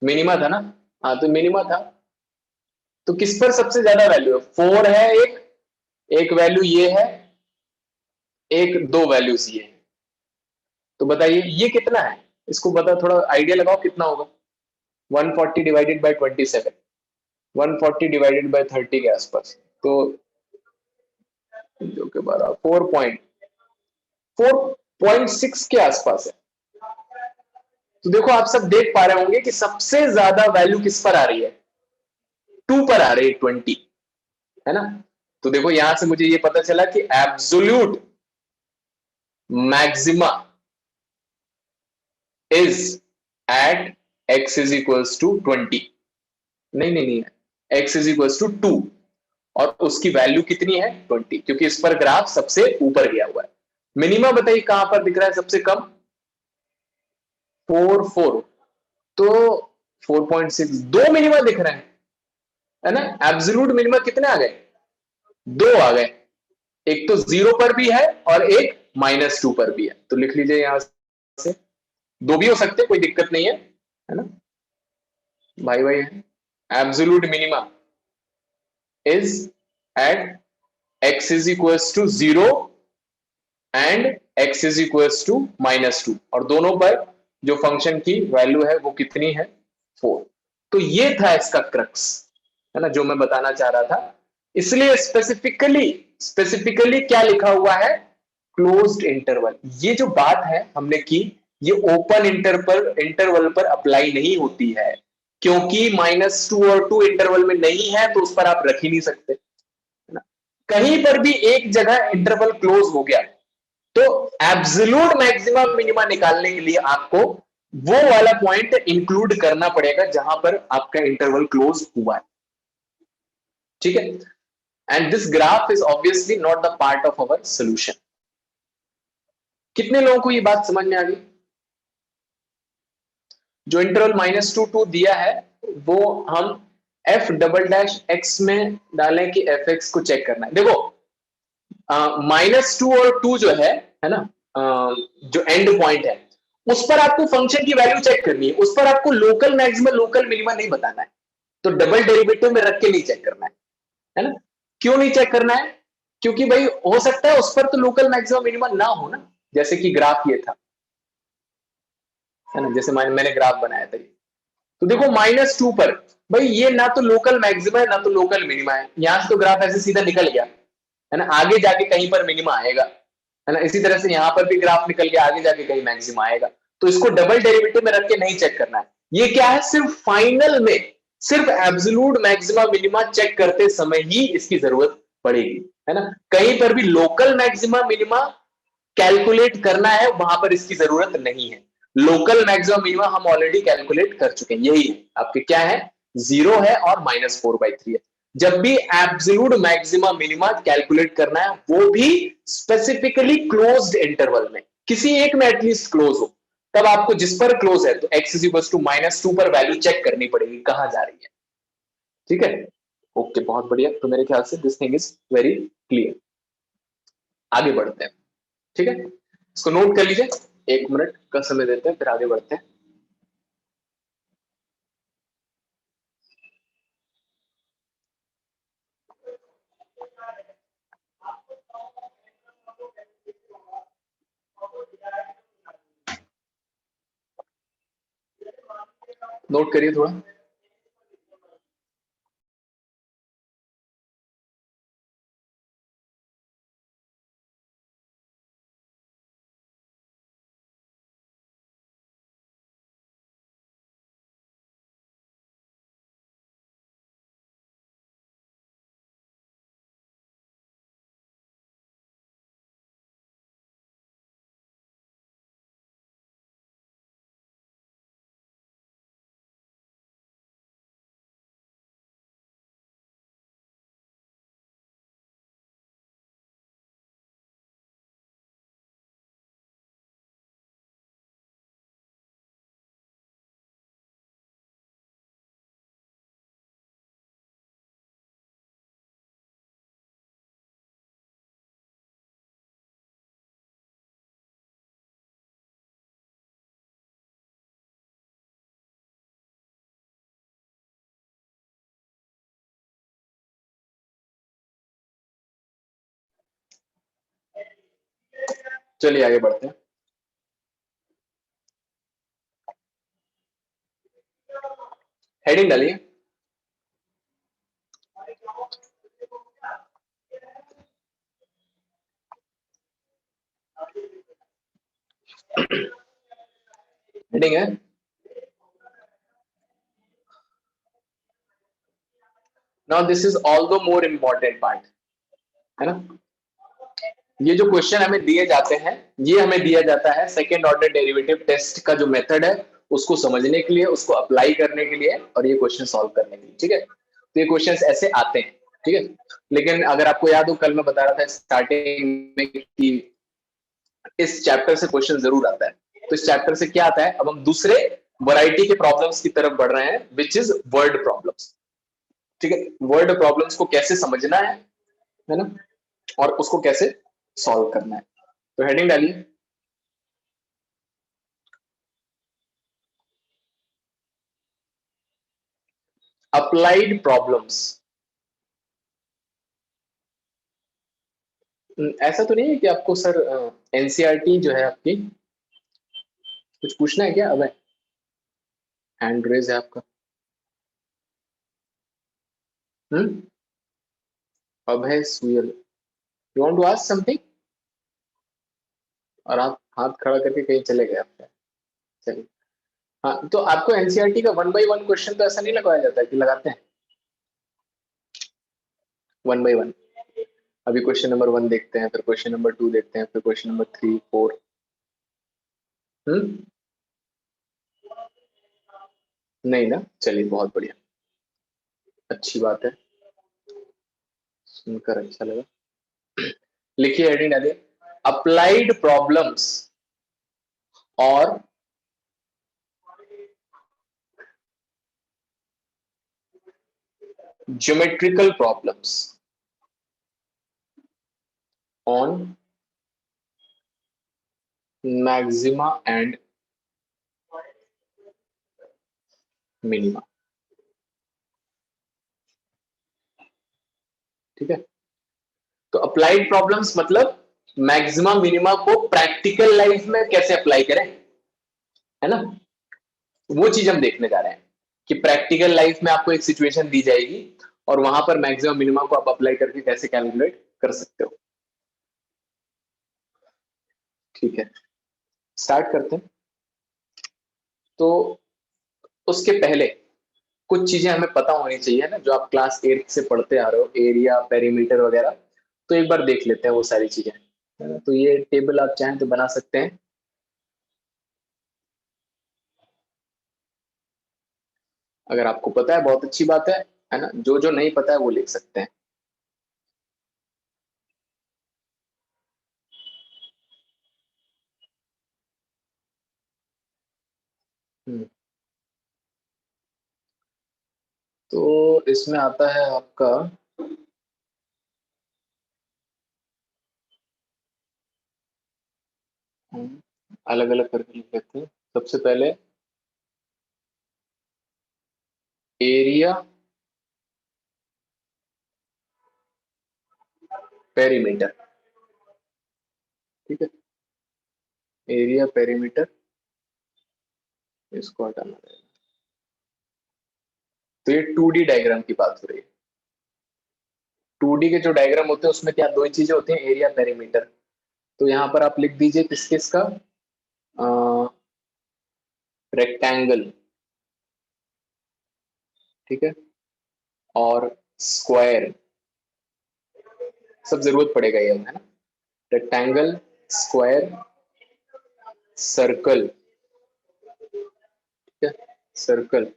मिनिमा था ना, हाँ तो मिनिमा था, तो किस पर सबसे ज्यादा वैल्यू है, 4 है एक वैल्यू ये है, एक दो वैल्यूज ये है, तो बताइए ये कितना है, इसको बता, थोड़ा आइडिया लगाओ कितना होगा। 140 डिवाइडेड बाय 27, 140 डिवाइडेड बाय 30 के आसपास, तो जो के बराबर 4.6 के आसपास है। तो देखो आप सब देख पा रहे होंगे कि सबसे ज्यादा वैल्यू किस पर आ रही है, 2 पर आ रही है, 20, है ना। तो देखो यहां से मुझे ये पता चला कि absolute maxima is at x is equals to 20, नहीं x इज इक्वल्स टू 2 और उसकी वैल्यू कितनी है 20, क्योंकि इस पर ग्राफ सबसे ऊपर गया हुआ है। मिनिमा बताइए कहां पर दिख रहा है सबसे कम, 4 तो 4.6, दो मिनिमा दिख रहे हैं, है ना। एब्सोल्यूट मिनिमा कितने आ गए, 2 आ गए, एक तो 0 पर भी है और एक -2 पर भी है, तो लिख लीजिए यहां से, दो भी हो सकते, कोई दिक्कत नहीं है ना, भाई भाई है। Absolute minima is at x is equals to 0 and x is equals to -2, और दोनों पर जो फंक्शन की वैल्यू है वो कितनी है, 4। तो ये था इसका क्रक्स, है ना, जो मैं बताना चाह रहा था। इसलिए स्पेसिफिकली क्या लिखा हुआ है, क्लोज्ड इंटरवल। ये जो बात है हमने की, ये ओपन इंटरवल पर अप्लाई नहीं होती है, क्योंकि -2 और 2 इंटरवल में नहीं है, तो उस पर आप रख ही नहीं सकते, है ना। कहीं पर भी एक जगह इंटरवल क्लोज हो गया तो एब्सोल्यूट मैक्सिमम मिनिमा निकालने के लिए आपको वो वाला पॉइंट इंक्लूड करना पड़ेगा जहां पर आपका इंटरवल क्लोज हुआ है, ठीक है। And this graph is obviously not the part of our solution. कितने लोगों को ये बात समझ में आ गई? जो इंटरवल -2 दिया है वो हम एफ डबल डैश एक्स में डालें कि एफ एक्स को चेक करना है। देखो -2 और 2 जो है ना, जो एंड पॉइंट है उस पर आपको फंक्शन की वैल्यू चेक करनी है, उस पर आपको लोकल मैक्सिमम लोकल मिनिमा नहीं बताना है, तो डबल डेरिवेटिव में रख के नहीं चेक करना है ना। क्यों नहीं चेक करना है? क्योंकि भाई हो सकता है उस पर तो लोकल मैक्सिमम मिनिमा ना हो ना, जैसे कि ग्राफ ये था, है ना, जैसे मैंने ग्राफ बनाया था। तो देखो -2 पर भाई ये ना तो लोकल मैक्सिमा है ना तो लोकल मिनिमा है, यहां से तो ग्राफ ऐसे सीधा निकल गया, है ना, आगे जाके कहीं पर मिनिमा आएगा, है ना। इसी तरह से यहां पर भी ग्राफ निकल गया, आगे जाके कहीं मैक्सिमा आएगा, तो इसको डबल डेरिवेटिव में रख के नहीं चेक करना है। ये क्या है, सिर्फ फाइनल में सिर्फ एब्सोल्यूट मैक्सिमा मिनिमा चेक करते समय ही इसकी जरूरत पड़ेगी, है ना। कहीं पर भी लोकल मैक्सिमा मिनिमा कैलकुलेट करना है वहां पर इसकी जरूरत नहीं है। लोकल मैक्सिमम मिनिमम हम ऑलरेडी कैलकुलेट कर चुके हैं, यही है आपके क्या है, 0 है और -4/3 है। जब भी एब्सोल्यूट मैक्सिमम मिनिमा कैलकुलेट करना है वो भी स्पेसिफिकली क्लोज्ड इंटरवल में, किसी एक में एटलीस्ट क्लोज हो, तब आपको जिस पर क्लोज है तो x = -2 पर वैल्यू चेक करनी पड़ेगी कहां जा रही है, ठीक है। ओके, बहुत बढ़िया। तो मेरे ख्याल से this thing is very clear. आगे बढ़ते हैं, ठीक है, इसको नोट कर लीजिए, 1 मिनट का समय देते हैं फिर आगे बढ़ते हैं। नोट करिए थोड़ा। चलिए आगे बढ़ते हैं। हेडिंग डालिए। हेडिंग है now, this is all the more important part, है ना। ये जो क्वेश्चन हमें दिए जाते हैं, ये हमें दिया जाता है सेकेंड ऑर्डर डेरिवेटिव टेस्ट का जो मेथड है उसको समझने के लिए, उसको अप्लाई करने के लिए और ये क्वेश्चन सॉल्व करने के लिए, ठीक है। तो ये क्वेश्चंस ऐसे आते हैं, ठीक है। लेकिन अगर आपको याद हो, कल मैं बता रहा था स्टार्टिंग में कि इस चैप्टर से क्वेश्चन जरूर आता है। तो इस चैप्टर से क्या आता है, अब हम दूसरे वैरायटी के प्रॉब्लम्स की तरफ बढ़ रहे हैं, विच इज वर्ड प्रॉब्लम्स, ठीक है। वर्ड प्रॉब्लम्स को कैसे समझना है ना, और उसको कैसे सॉल्व करना है। तो हेडिंग डालिए। Applied problems. ऐसा तो नहीं है कि आपको सर एनसीईआरटी जो है आपकी, कुछ पूछना है क्या? अब हैंड रेज है आपका। Hmm, Abhay Suyal, you want to ask something, और आप हाथ खड़ा करके कहीं चले गए आपका। चलिए, हाँ, तो आपको एनसीईआरटी का 1 बाय 1 क्वेश्चन तो ऐसा नहीं लगवाया जाता है कि लगाते हैं 1 बाय 1? अभी क्वेश्चन नंबर 1 देखते हैं, फिर क्वेश्चन नंबर 2 देखते हैं, फिर क्वेश्चन नंबर 3 4। हम्म, नहीं ना, चलिए बहुत बढ़िया, अच्छी बात है, सुनकर अच्छा लगा। लिखिए हेडिंग डालिए, अप्लाइड प्रॉब्लम्स और geometrical problems on maxima and minima. ठीक है, तो अप्लाइड प्रॉब्लम्स मतलब मैक्सिमा मिनिमा को प्रैक्टिकल लाइफ में कैसे अप्लाई करें, है ना, वो चीज हम देखने जा रहे हैं कि प्रैक्टिकल लाइफ में आपको एक सिचुएशन दी जाएगी और वहां पर मैक्सिमम मिनिमा को आप अप्लाई करके कैसे कैलकुलेट कर सकते हो। ठीक है, स्टार्ट करते हैं। तो उसके पहले कुछ चीजें हमें पता होनी चाहिए ना, जो आप क्लास 8 से पढ़ते आ रहे हो, एरिया पेरीमीटर वगैरह, तो एक बार देख लेते हैं वो सारी चीजें, है ना। तो ये टेबल आप चाहें तो बना सकते हैं, अगर आपको पता है बहुत अच्छी बात है ना, जो जो नहीं पता है वो लिख सकते हैं। हम्म, तो इसमें आता है आपका अलग अलग करके लिख लेते हैं। सबसे पहले एरिया पेरीमीटर, ठीक है, एरिया पेरीमीटर, इसको हटाना रहेगा। तो ये 2D डायग्राम की बात हो रही है। 2D के जो डायग्राम होते हैं उसमें क्या दो ही चीजें होती हैं, एरिया पेरीमीटर। तो यहां पर आप लिख दीजिए किस किस का, रेक्टेंगल, ठीक है, और स्क्वायर, सब जरूरत पड़ेगा ये, है ना, रेक्टेंगल, स्क्वायर, सर्कल, ठीक है, सर्कल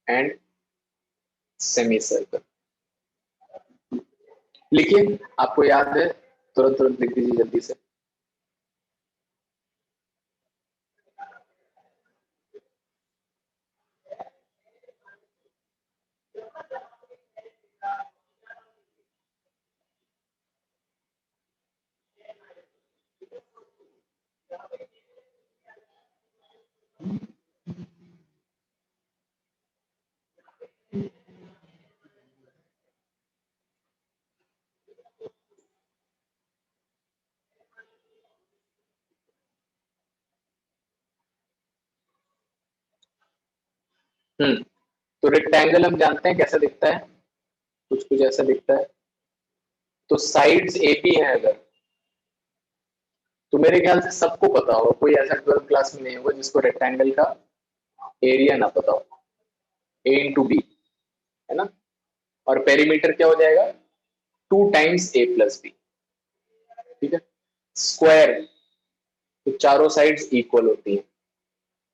एंड सेमी सर्कल। लिखिए, आपको याद है, तुरंत तुरंत लिख दीजिए जल्दी से। तो रेक्टेंगल हम जानते हैं कैसा दिखता है, कुछ कुछ ऐसा दिखता है। तो साइड्स एपी है अगर, तो मेरे ख्याल से सबको पता होगा, कोई ऐसा 12th क्लास में नहीं होगा जिसको रेक्टेंगल का एरिया ना पता हो, ए इंटू बी, है ना। और पेरीमीटर क्या हो जाएगा, 2 टाइम्स ए प्लस बी, ठीक है। स्क्वायर, तो चारों साइड्स इक्वल होती हैं,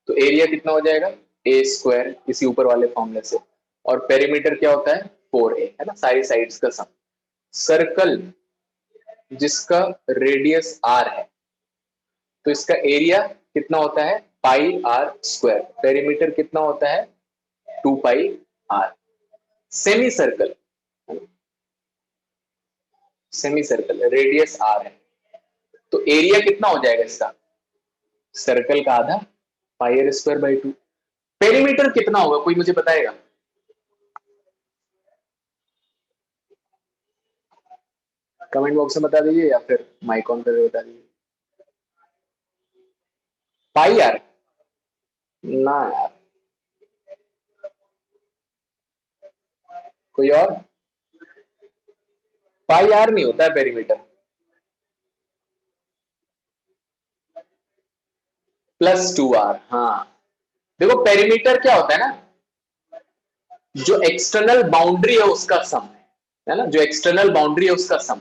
तो एरिया कितना हो जाएगा, ए स्क्वायर, किसी ऊपर वाले फॉर्मूले से। और पेरीमीटर क्या होता है, 4a, है ना, सारी साइड्स का सम। सर्कल जिसका रेडियस r है, तो इसका एरिया कितना होता है, पाई आर स्क्वायर। पेरीमीटर कितना होता है, 2 pi r. Semi circle, semi circle radius r है, तो एरिया कितना हो जाएगा इसका, सर्कल का आधा, पाई आर स्क्वायर बाई 2। पेरीमीटर कितना होगा, कोई मुझे बताएगा, कमेंट बॉक्स में बता दीजिए या फिर माइक ऑन करके बता दीजिए। पाई आर, ना यार, कोई और, पाई आर नहीं होता है पेरीमीटर, +2r। हाँ, देखो पेरीमीटर क्या होता है ना, जो एक्सटर्नल बाउंड्री है उसका सम, है ना, जो एक्सटर्नल बाउंड्री है उसका सम।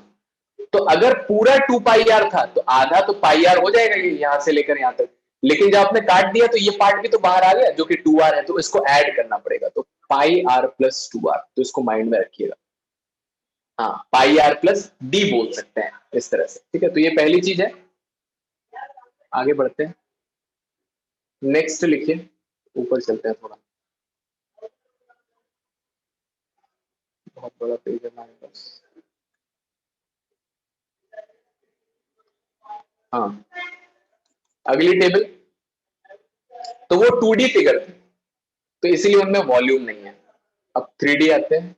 तो अगर पूरा 2 पाई आर था तो आधा तो पाई आर हो जाएगा, ये यहां से लेकर यहां तक, लेकिन जब आपने काट दिया तो ये पार्ट भी तो बाहर आ गया जो कि 2r है, तो इसको ऐड करना पड़ेगा, तो पाई आर प्लस 2r, तो इसको माइंड में रखिएगा। हाँ, पाई आर प्लस डी बोल सकते हैं इस तरह से, ठीक है। तो ये पहली चीज है। आगे बढ़ते हैं, नेक्स्ट लिखिए, ऊपर चलते हैं थोड़ा, बहुत बड़ा पेज है हमारे पास। हाँ, अगली टेबल, तो वो 2D फिगर थी, तो इसीलिए उनमें वॉल्यूम नहीं है। अब 3D आते हैं,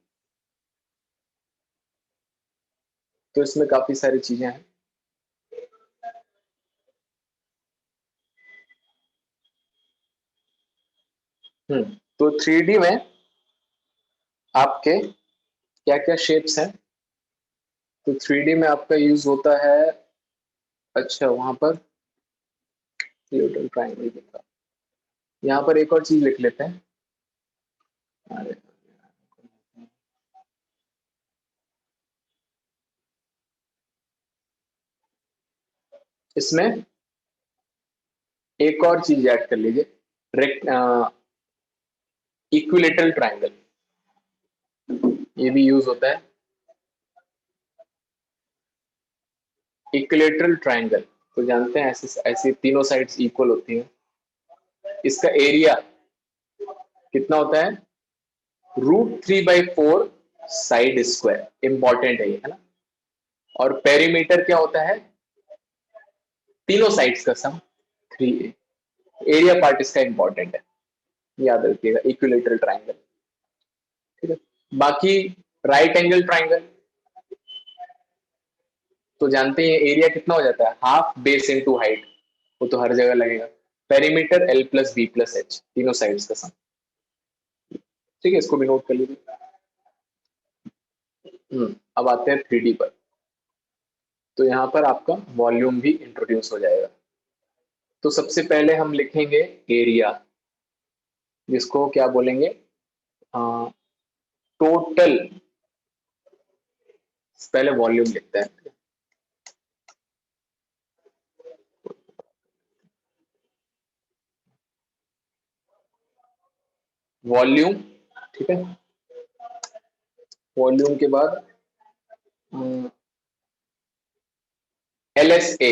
तो इसमें काफी सारी चीजें हैं। तो 3D में आपके क्या क्या शेप्स हैं? तो 3D में आपका यूज होता है, अच्छा वहां पर न्यूटन ट्राइंगल दिखा, यहाँ पर एक और चीज लिख लेते हैं। अरे, इसमें एक और चीज ऐड कर लीजिए, इक्विलेटरल ट्राइंगल, ये भी यूज होता है। इक्विलेटरल ट्राइंगल तो जानते हैं, ऐसे ऐसे तीनों साइड्स इक्वल होती हैं। इसका एरिया कितना होता है? √3/4 साइड स्क्वायर, इंपॉर्टेंट है ये, है ना। और पेरीमीटर क्या होता है? तीनों साइड्स का सम 3a। एरिया पार्ट इसका इंपॉर्टेंट है, याद रखिएगा, इक्विलेटरल ट्राइंगल, ठीक है। बाकी राइट एंगल ट्राइंगल तो जानते हैं, एरिया कितना हो जाता है? हाफ बेस इनटू हाइट, वो तो हर जगह लगेगा। Perimeter L plus B plus H, तीनों साइड्स का सम, ठीक है। इसको भी नोट कर लीजिए। अब आते हैं 3D पर, तो यहाँ पर आपका वॉल्यूम भी इंट्रोड्यूस हो जाएगा। तो सबसे पहले हम लिखेंगे एरिया, जिसको क्या बोलेंगे? टोटल, पहले वॉल्यूम लिखते हैं, वॉल्यूम, ठीक है। वॉल्यूम के बाद LSA,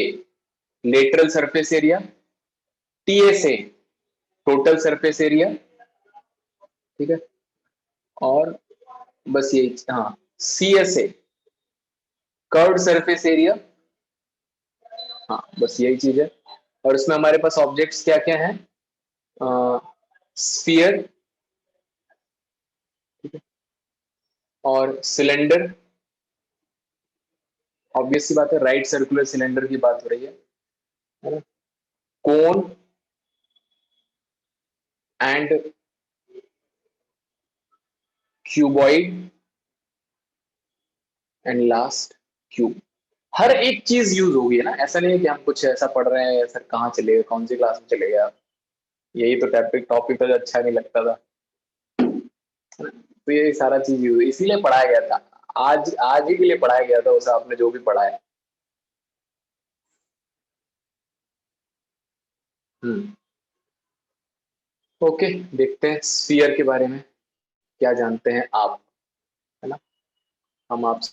lateral surface area, TSA, total surface area, ठीक है। और बस यही, हाँ, CSA, कर्व्ड सरफेस एरिया, हाँ बस यही चीज है। और इसमें हमारे पास ऑब्जेक्ट्स क्या क्या हैं? स्फीयर, ठीक है, और सिलेंडर, ऑब्वियस सी बात है, राइट सर्कुलर सिलेंडर की बात हो रही है ना। Cone and cuboid and last cube. हर एक चीज यूज होगी, है ना। ऐसा नहीं है कि हम कुछ ऐसा पढ़ रहे हैं, सर कहाँ चले गए, कौन सी क्लास में चले गए, यही तो टॉपिक टॉपिक तो अच्छा नहीं लगता था, है ना? तो ये सारा चीज यूज, इसीलिए पढ़ाया गया था, आज आज ही के लिए पढ़ाया गया था उसे, आपने जो भी पढ़ा है। हम्म ओके, देखते हैं स्फीयर के बारे में क्या जानते हैं आप, है ना। हम आपसे